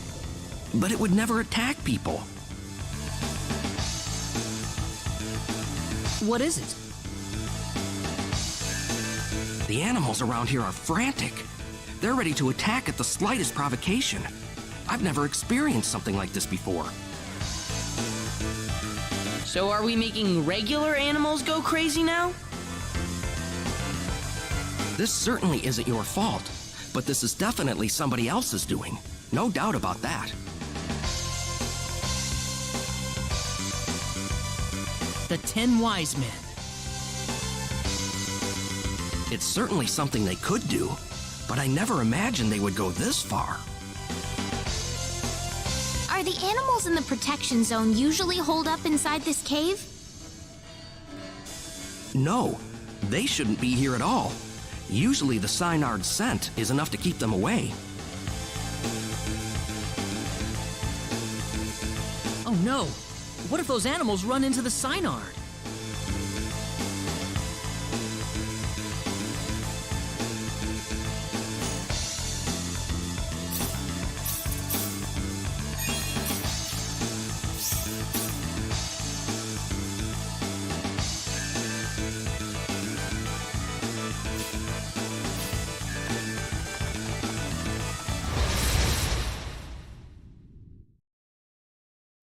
But it would never attack people. What is it? The animals around here are frantic. They're ready to attack at the slightest provocation. I've never experienced something like this before. So are we making regular animals go crazy now? This certainly isn't your fault, but this is definitely somebody else's doing. No doubt about that. The 10 Wise Men. It's certainly something they could do, but I never imagined they would go this far. Are the animals in the protection zone usually holed up inside this cave? No, they shouldn't be here at all. Usually the Synard's scent is enough to keep them away. Oh no! What if those animals run into the Synard?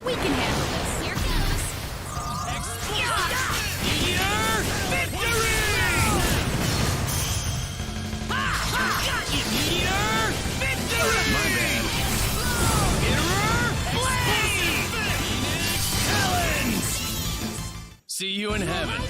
We can handle this. Here goes. See you in heaven.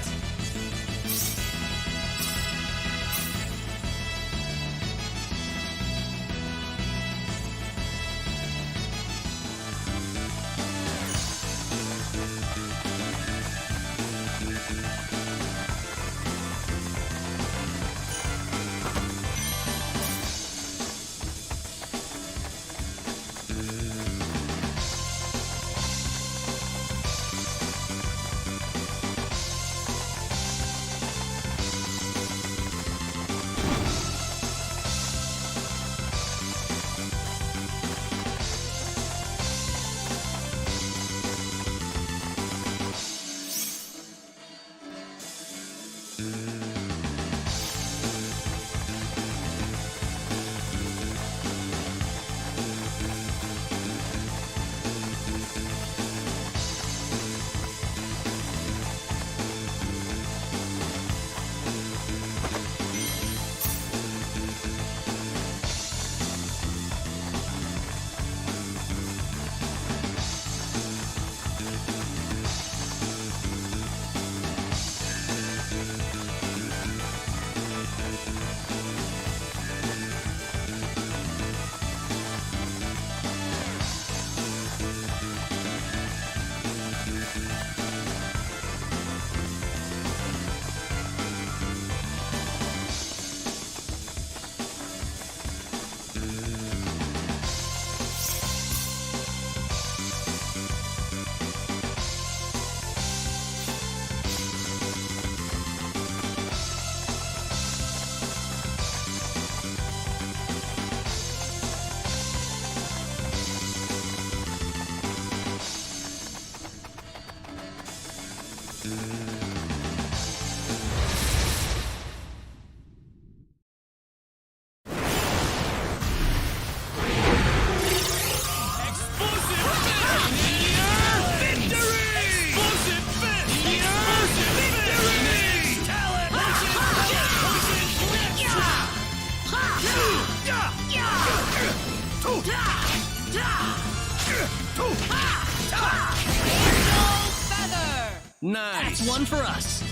Nice. That's one for us.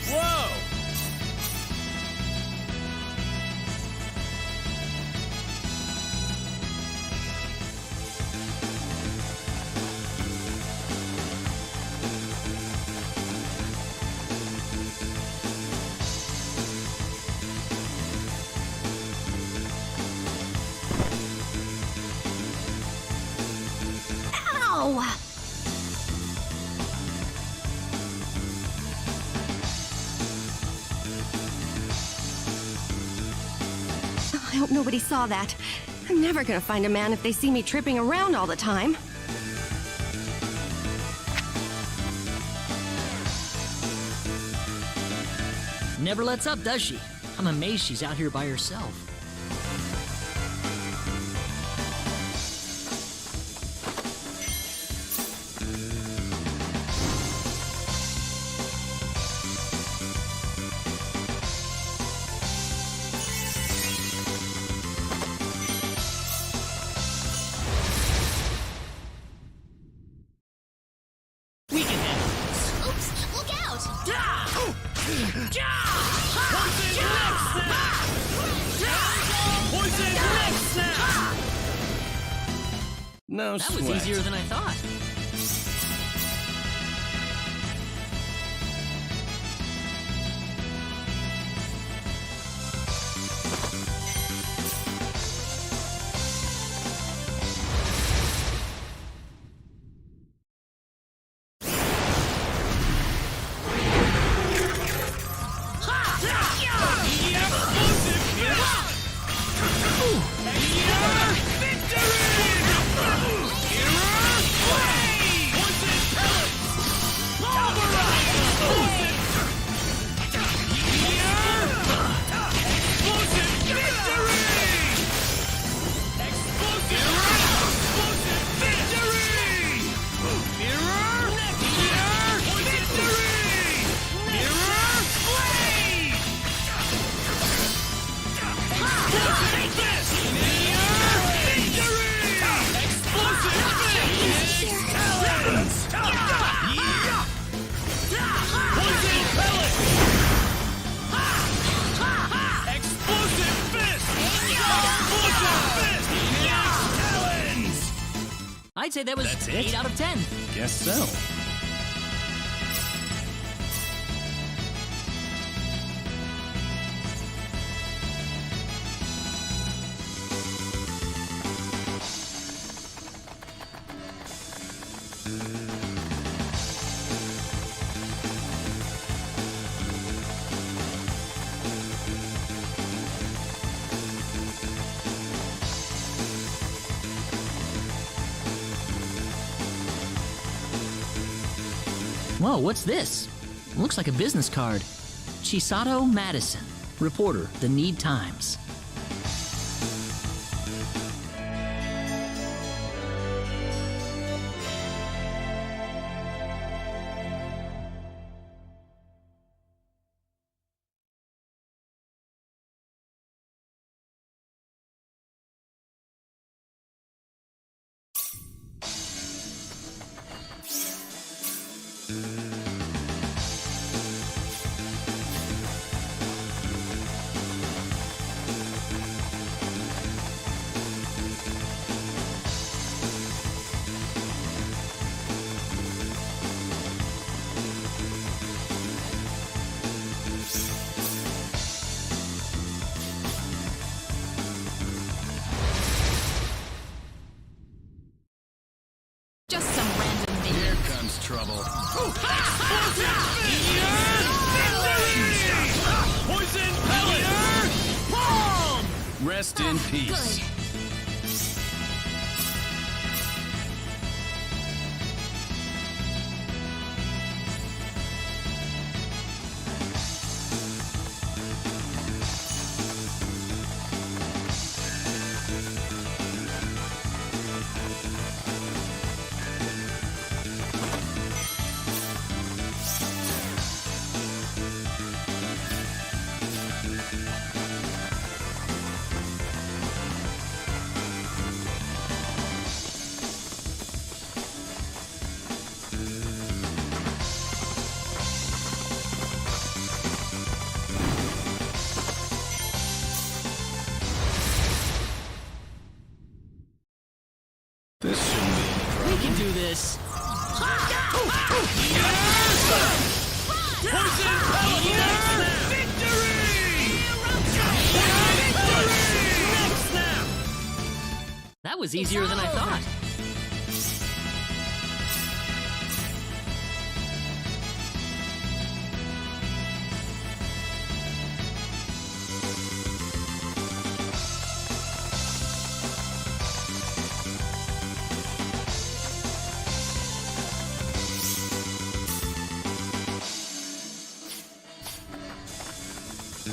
Whoa! No! I hope nobody saw that. I'm never gonna find a man if they see me tripping around all the time. Never lets up, does she? I'm amazed she's out here by herself. No That sweat. was easier than I thought. I'd say that was 8 out of 10. Guess so. Whoa, what's this? Looks like a business card. Chisato Madison, reporter, The Need Times. Trouble. Poison pellet! Palm! Rest in peace. Good. This shouldn't be any problem. We can do this. Poison pellet! Victory! That was easier than I thought. The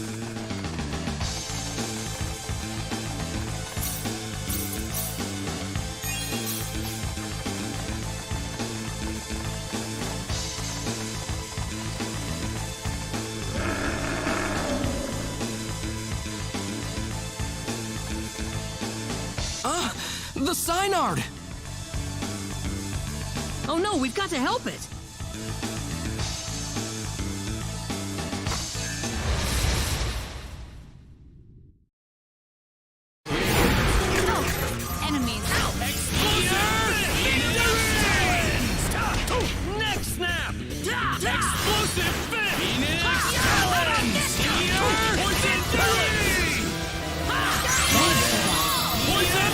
Synard! Oh no, we've got to help it! Enemies. Neck snap! Explosive fit! Phoenix! Poison belly! Poison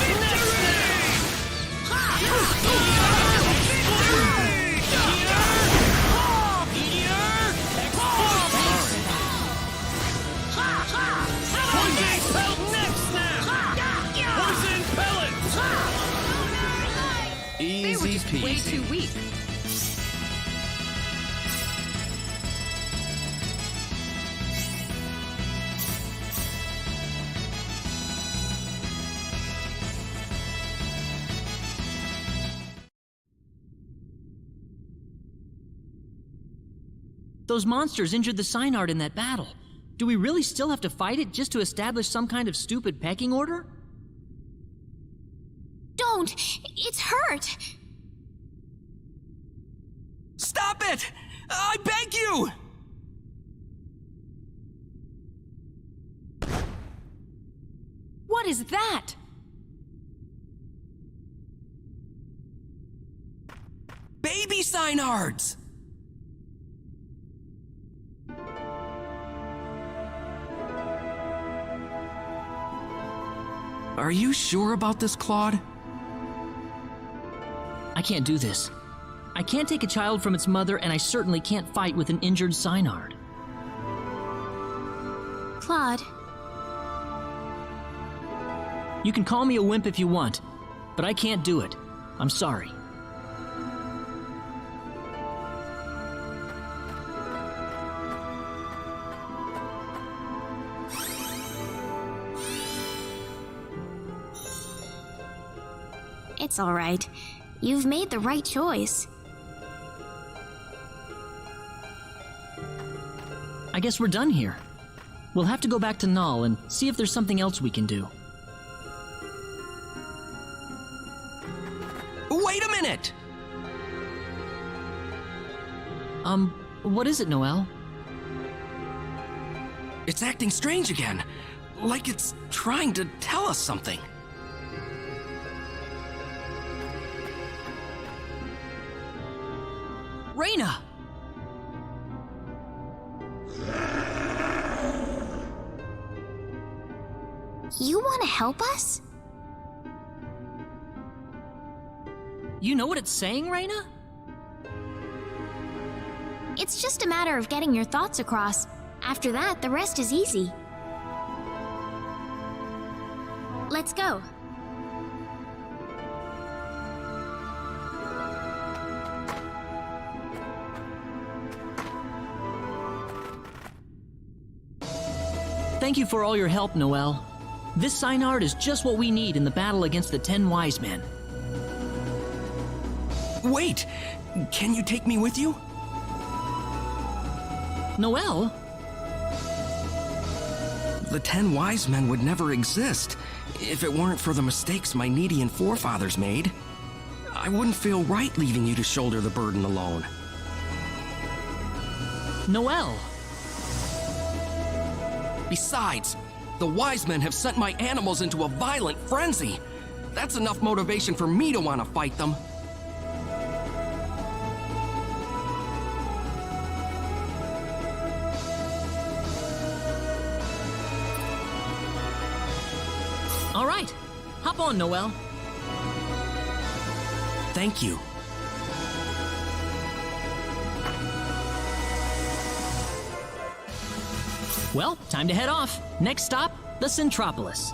Easy peasy. Way too weak. Those monsters injured the Synard in that battle. Do we really still have to fight it just to establish some kind of stupid pecking order? Don't! It's hurt! Stop it! I beg you! What is that? Baby Synards! Are you sure about this, Claude? I can't do this. I can't take a child from its mother, and I certainly can't fight with an injured Synard. Claude. You can call me a wimp if you want, but I can't do it. I'm sorry. It's all right. You've made the right choice. I guess we're done here. We'll have to go back to Null and see if there's something else we can do. Wait a minute! What is it, Noelle? It's acting strange again. Like it's trying to tell us something. Reina! You want to help us? You know what it's saying, Reina? It's just a matter of getting your thoughts across. After that, the rest is easy. Let's go. Thank you for all your help, Noelle. This Synard is just what we need in the battle against the 10 Wise Men. Wait! Can you take me with you? Noelle? The 10 Wise Men would never exist if it weren't for the mistakes my Needian forefathers made. I wouldn't feel right leaving you to shoulder the burden alone. Noelle! Besides, the Wise Men have sent my animals into a violent frenzy. That's enough motivation for me to want to fight them. All right, hop on, Noelle. Thank you. Well, time to head off. Next stop, the Centropolis.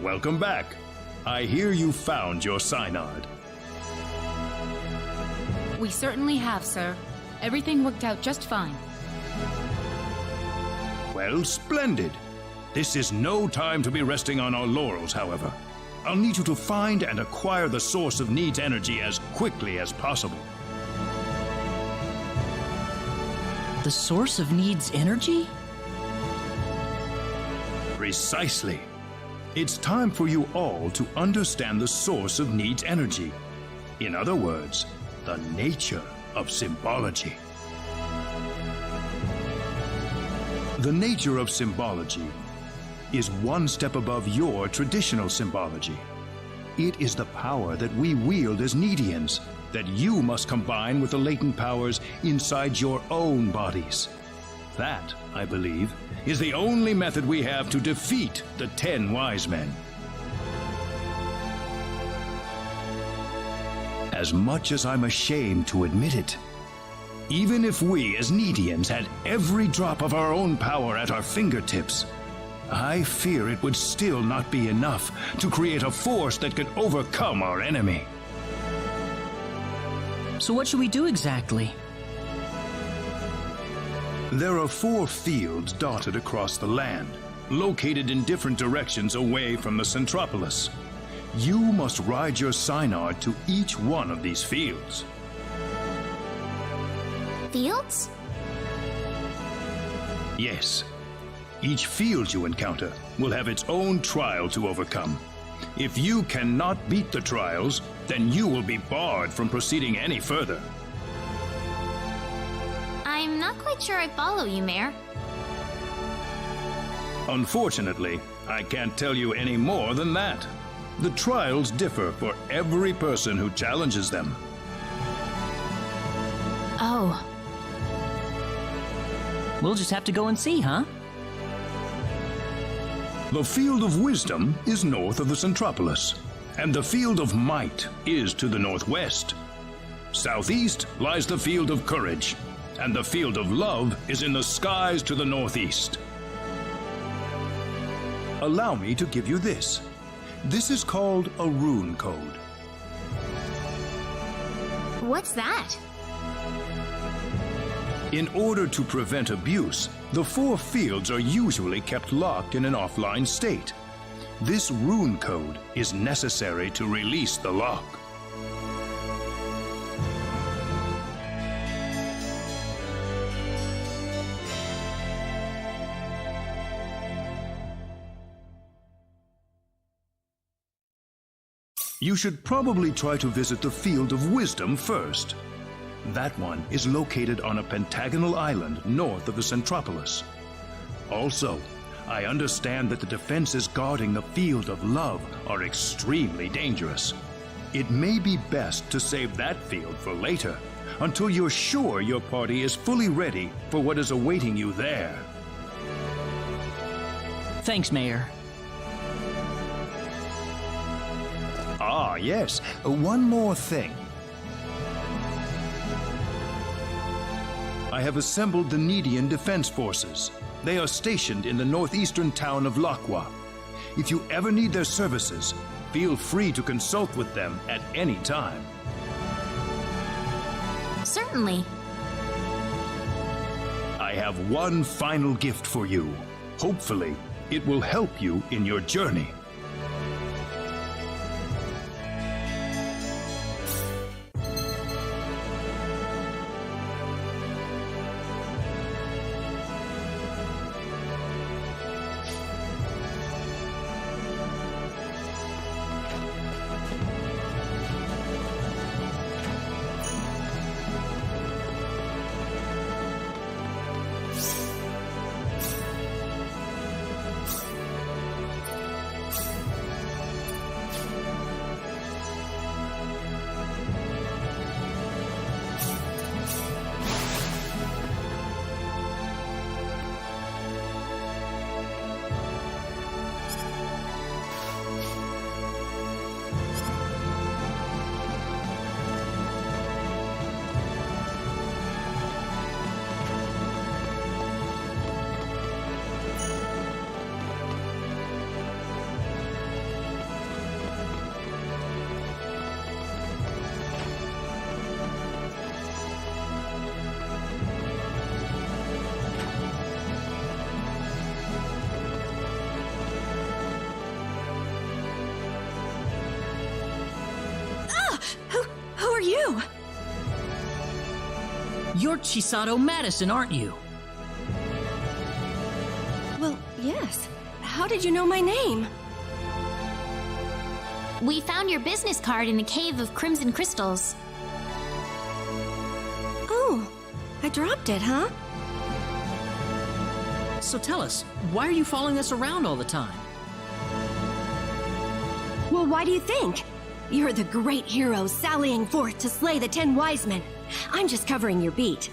Welcome back. I hear you found your Synard. We certainly have, sir. Everything worked out just fine. Well, splendid. This is no time to be resting on our laurels, however. I'll need you to find and acquire the source of Need's energy as quickly as possible. The source of Need's energy? Precisely. It's time for you all to understand the source of Need's energy. In other words, the nature of symbology. The nature of symbology is one step above your traditional symbology. It is the power that we wield as Needians, that you must combine with the latent powers inside your own bodies. That, I believe, is the only method we have to defeat the 10 Wise Men. As much as I'm ashamed to admit it, even if we as Needians had every drop of our own power at our fingertips, I fear it would still not be enough to create a force that could overcome our enemy. So what should we do exactly? There are 4 fields dotted across the land, located in different directions away from the Centropolis. You must ride your Synard to each one of these fields. Fields? Yes. Each field you encounter will have its own trial to overcome. If you cannot beat the trials, then you will be barred from proceeding any further. I'm not quite sure I follow you, Mayor. Unfortunately, I can't tell you any more than that. The trials differ for every person who challenges them. Oh. We'll just have to go and see, huh? The Field of Wisdom is north of the Centropolis, and the Field of Might is to the northwest. Southeast lies the Field of Courage, and the Field of Love is in the skies to the northeast. Allow me to give you this. This is called a rune code. What's that? In order to prevent abuse, the 4 fields are usually kept locked in an offline state. This rune code is necessary to release the lock. You should probably try to visit the Field of Wisdom first. That one is located on a pentagonal island north of the Centropolis. Also, I understand that the defenses guarding the Field of Love are extremely dangerous. It may be best to save that field for later, until you're sure your party is fully ready for what is awaiting you there. Thanks, Mayor. Ah, yes. One more thing. I have assembled the Needian Defense Forces. They are stationed in the northeastern town of Lakwa. If you ever need their services, feel free to consult with them at any time. Certainly. I have one final gift for you. Hopefully, it will help you in your journey. are you? You're Chisato Madison, aren't you? Well, yes. How did you know my name? We found your business card in the Cave of Crimson Crystals. Oh, I dropped it, huh? So tell us, why are you following us around all the time? Well, why do you think? You're the great hero sallying forth to slay the 10 wise men. I'm just covering your beat.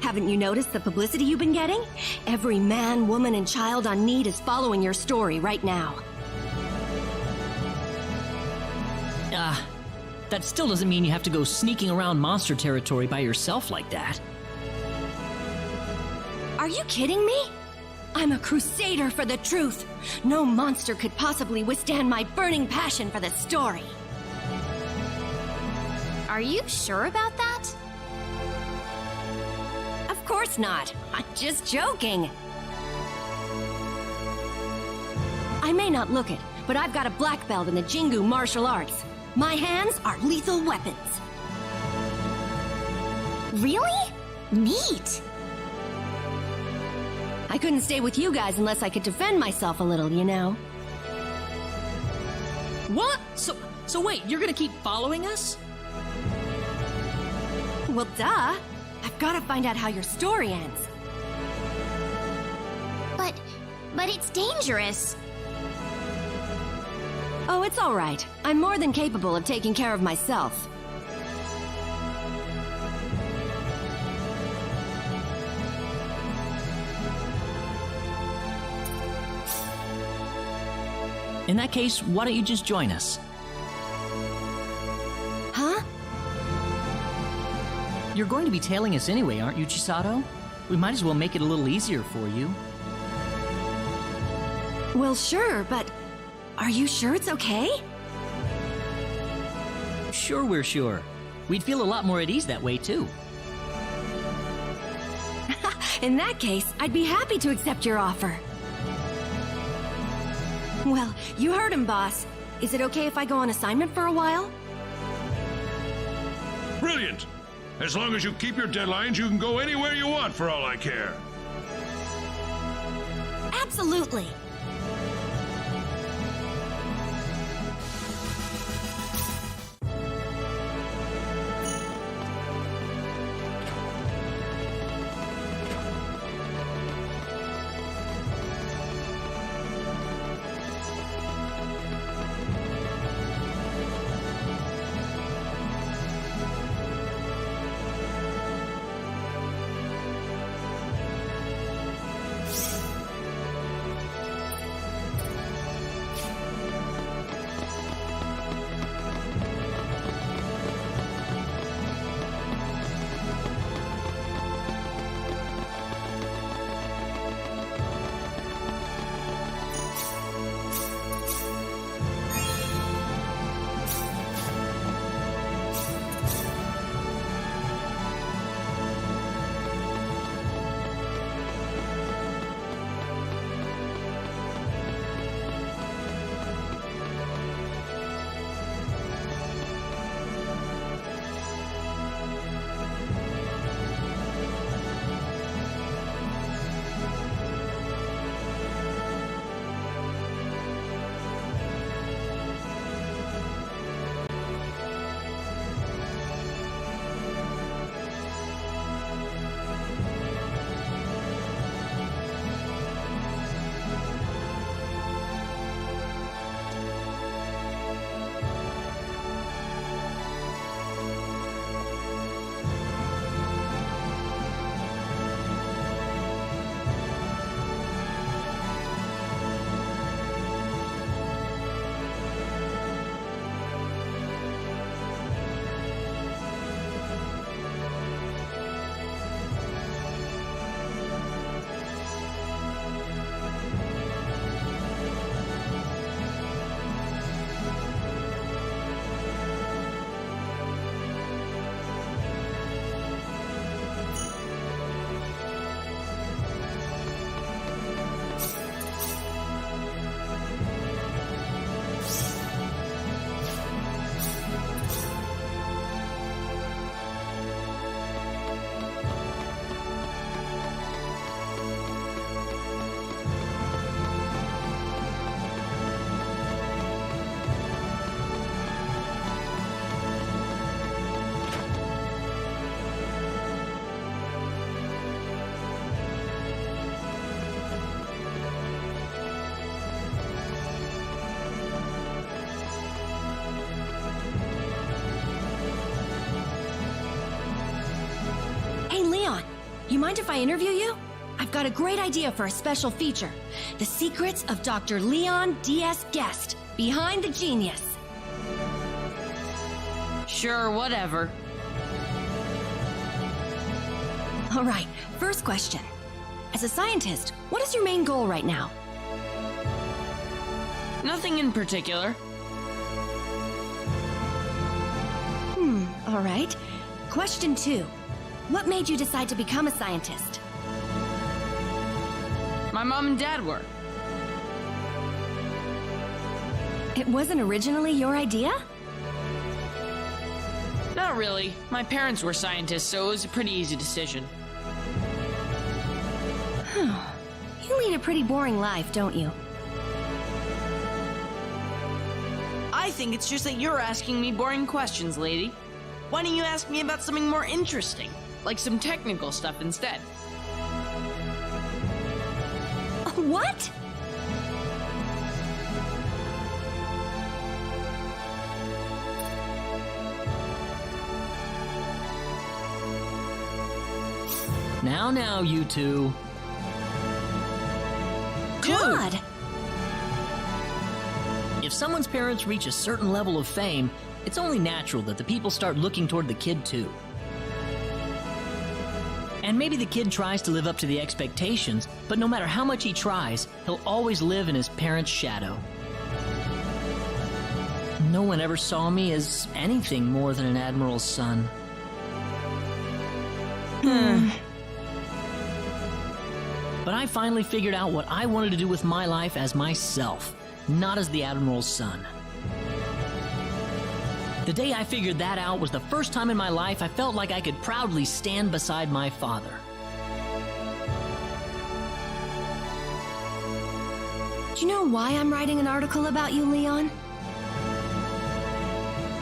Haven't you noticed the publicity you've been getting? Every man, woman, and child on need is following your story right now. That still doesn't mean you have to go sneaking around monster territory by yourself like that. Are you kidding me? I'm a crusader for the truth. No monster could possibly withstand my burning passion for the story. Are you sure about that? Of course not. I'm just joking. I may not look it, but I've got a black belt in the Jingu martial arts. My hands are lethal weapons. Really? Neat. I couldn't stay with you guys unless I could defend myself a little, you know. What? So wait, you're gonna keep following us? Well, duh. I've got to find out how your story ends. But it's dangerous. Oh, it's all right. I'm more than capable of taking care of myself. In that case, why don't you just join us? Huh? You're going to be tailing us anyway, aren't you, Chisato? We might as well make it a little easier for you. Well, sure, but are you sure it's okay? Sure, we're sure. We'd feel a lot more at ease that way, too. In that case, I'd be happy to accept your offer. Well, you heard him, boss. Is it okay if I go on assignment for a while? Brilliant! As long as you keep your deadlines, you can go anywhere you want for all I care. Absolutely. mind if I interview you? I've got a great idea for a special feature. The Secrets of Dr. Leon D.S. Guest, Behind the Genius. Sure, whatever. All right, first question. As a scientist, what is your main goal right now? Nothing in particular. All right. Question 2. What made you decide to become a scientist? My mom and dad were. It wasn't originally your idea? Not really. My parents were scientists, so it was a pretty easy decision. You lead a pretty boring life, don't you? I think it's just that you're asking me boring questions, lady. Why don't you ask me about something more interesting, like some technical stuff instead? What? Now, you two. Claude! If someone's parents reach a certain level of fame, it's only natural that the people start looking toward the kid too. And maybe the kid tries to live up to the expectations, but no matter how much he tries, he'll always live in his parents' shadow. No one ever saw me as anything more than an admiral's son. But I finally figured out what I wanted to do with my life as myself, not as the admiral's son. The day I figured that out was the first time in my life I felt like I could proudly stand beside my father. Do you know why I'm writing an article about you, Leon?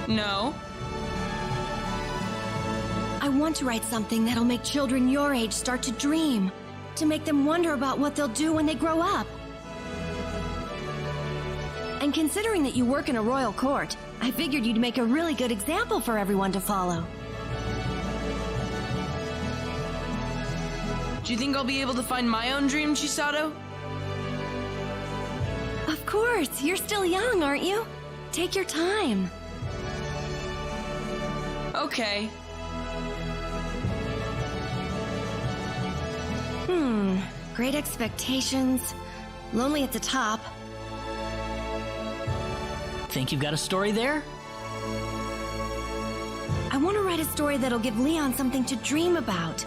No. I want to write something that'll make children your age start to dream, to make them wonder about what they'll do when they grow up. And considering that you work in a royal court, I figured you'd make a really good example for everyone to follow. Do you think I'll be able to find my own dream, Chisato? Of course, you're still young, aren't you? Take your time. Okay. Great expectations. Lonely at the top. Think you've got a story there? I want to write a story that'll give Leon something to dream about.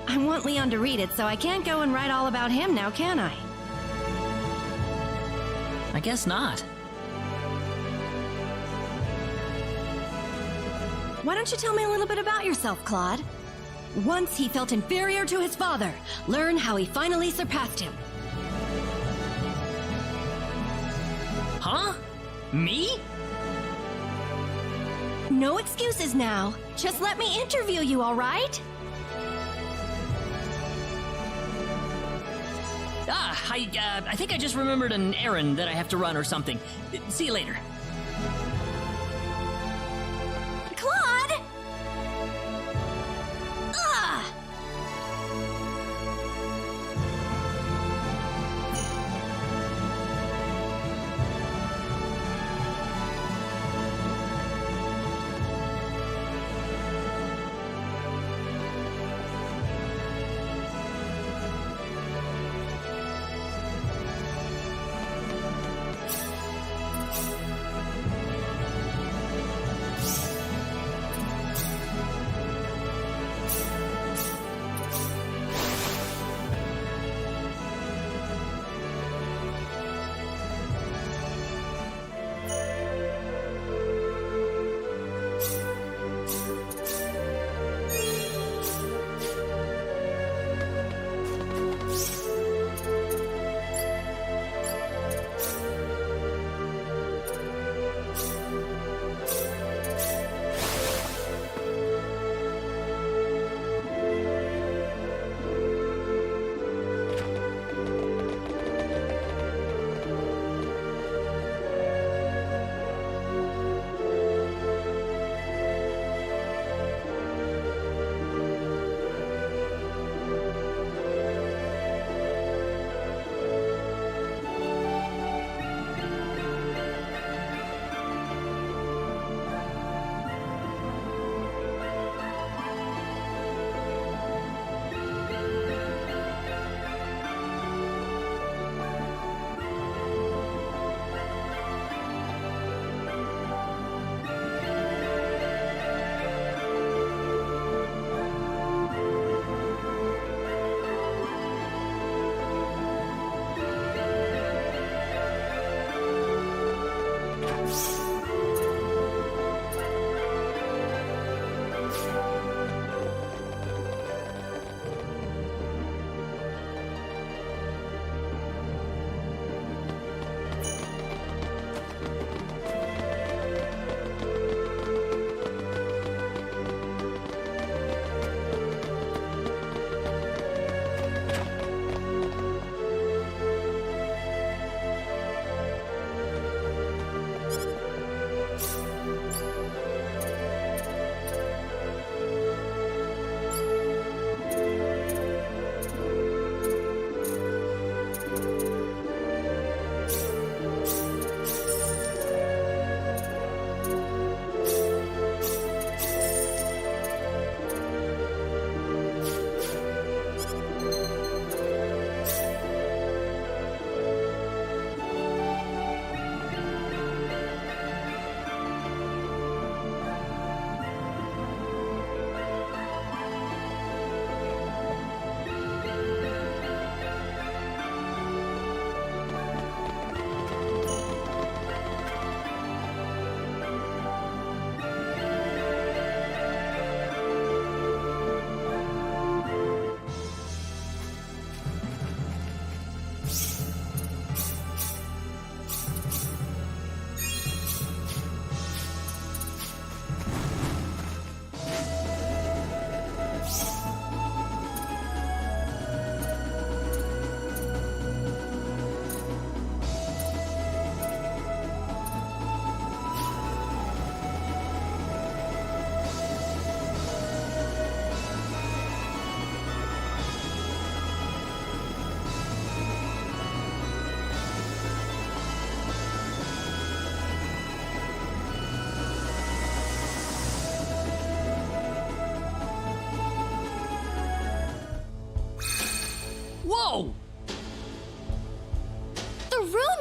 I want Leon to read it, so I can't go and write all about him now, can I? I guess not. Why don't you tell me a little bit about yourself, Claude? Once he felt inferior to his father. Learn how he finally surpassed him. Huh? Me? No excuses now. Just let me interview you, all right? I think I just remembered an errand that I have to run or something. See you later. Claude!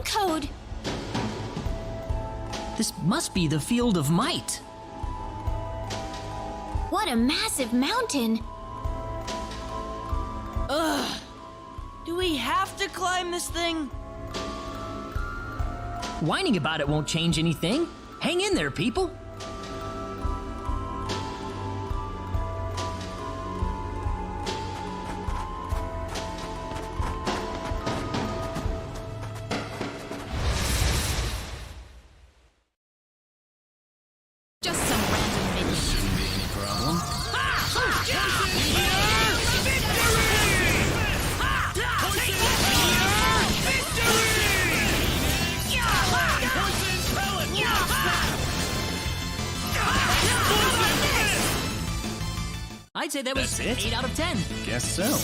code! This must be the Field of Might. What a massive mountain! Ugh. Do we have to climb this thing? Whining about it won't change anything. Hang in there, people. Just some random minion. Shouldn't be any problem. I'd say that was That's it? 8 out of 10. Guess so.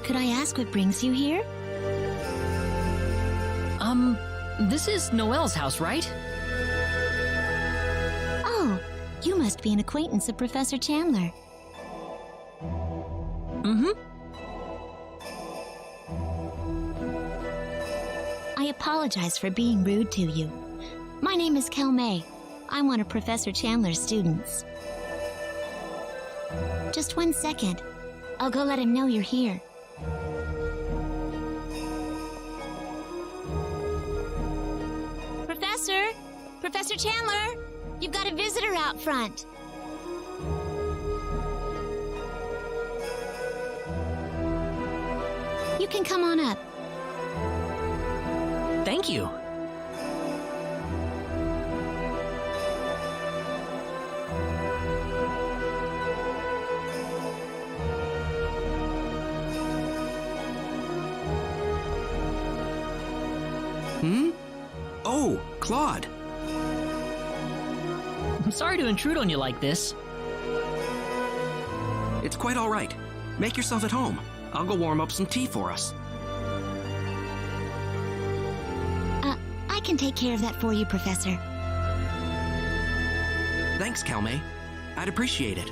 Could I ask what brings you here? This is Noelle's house, right? Oh, you must be an acquaintance of Professor Chandler. Mm-hmm. I apologize for being rude to you. My name is Kel May. I'm one of Professor Chandler's students. Just 1 second. I'll go let him know you're here. Professor Chandler! You've got a visitor out front. You can come on up. Thank you. Oh, Claude. I'm sorry to intrude on you like this. It's quite all right. Make yourself at home. I'll go warm up some tea for us. I can take care of that for you, Professor. Thanks, Calmay. I'd appreciate it.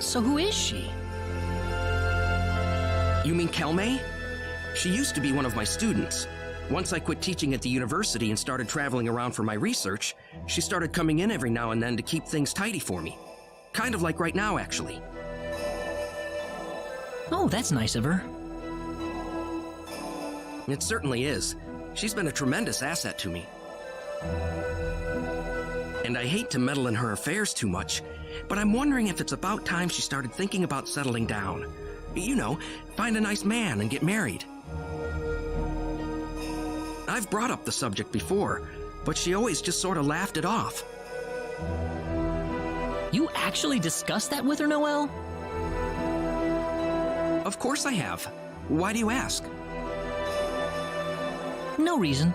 So who is she? You mean Calmay? She used to be one of my students. Once I quit teaching at the university and started traveling around for my research, she started coming in every now and then to keep things tidy for me. Kind of like right now, actually. Oh, that's nice of her. It certainly is. She's been a tremendous asset to me. And I hate to meddle in her affairs too much, but I'm wondering if it's about time she started thinking about settling down. You know, find a nice man and get married. I've brought up the subject before, but she always just sort of laughed it off. You actually discussed that with her, Noelle? Of course I have. Why do you ask? No reason.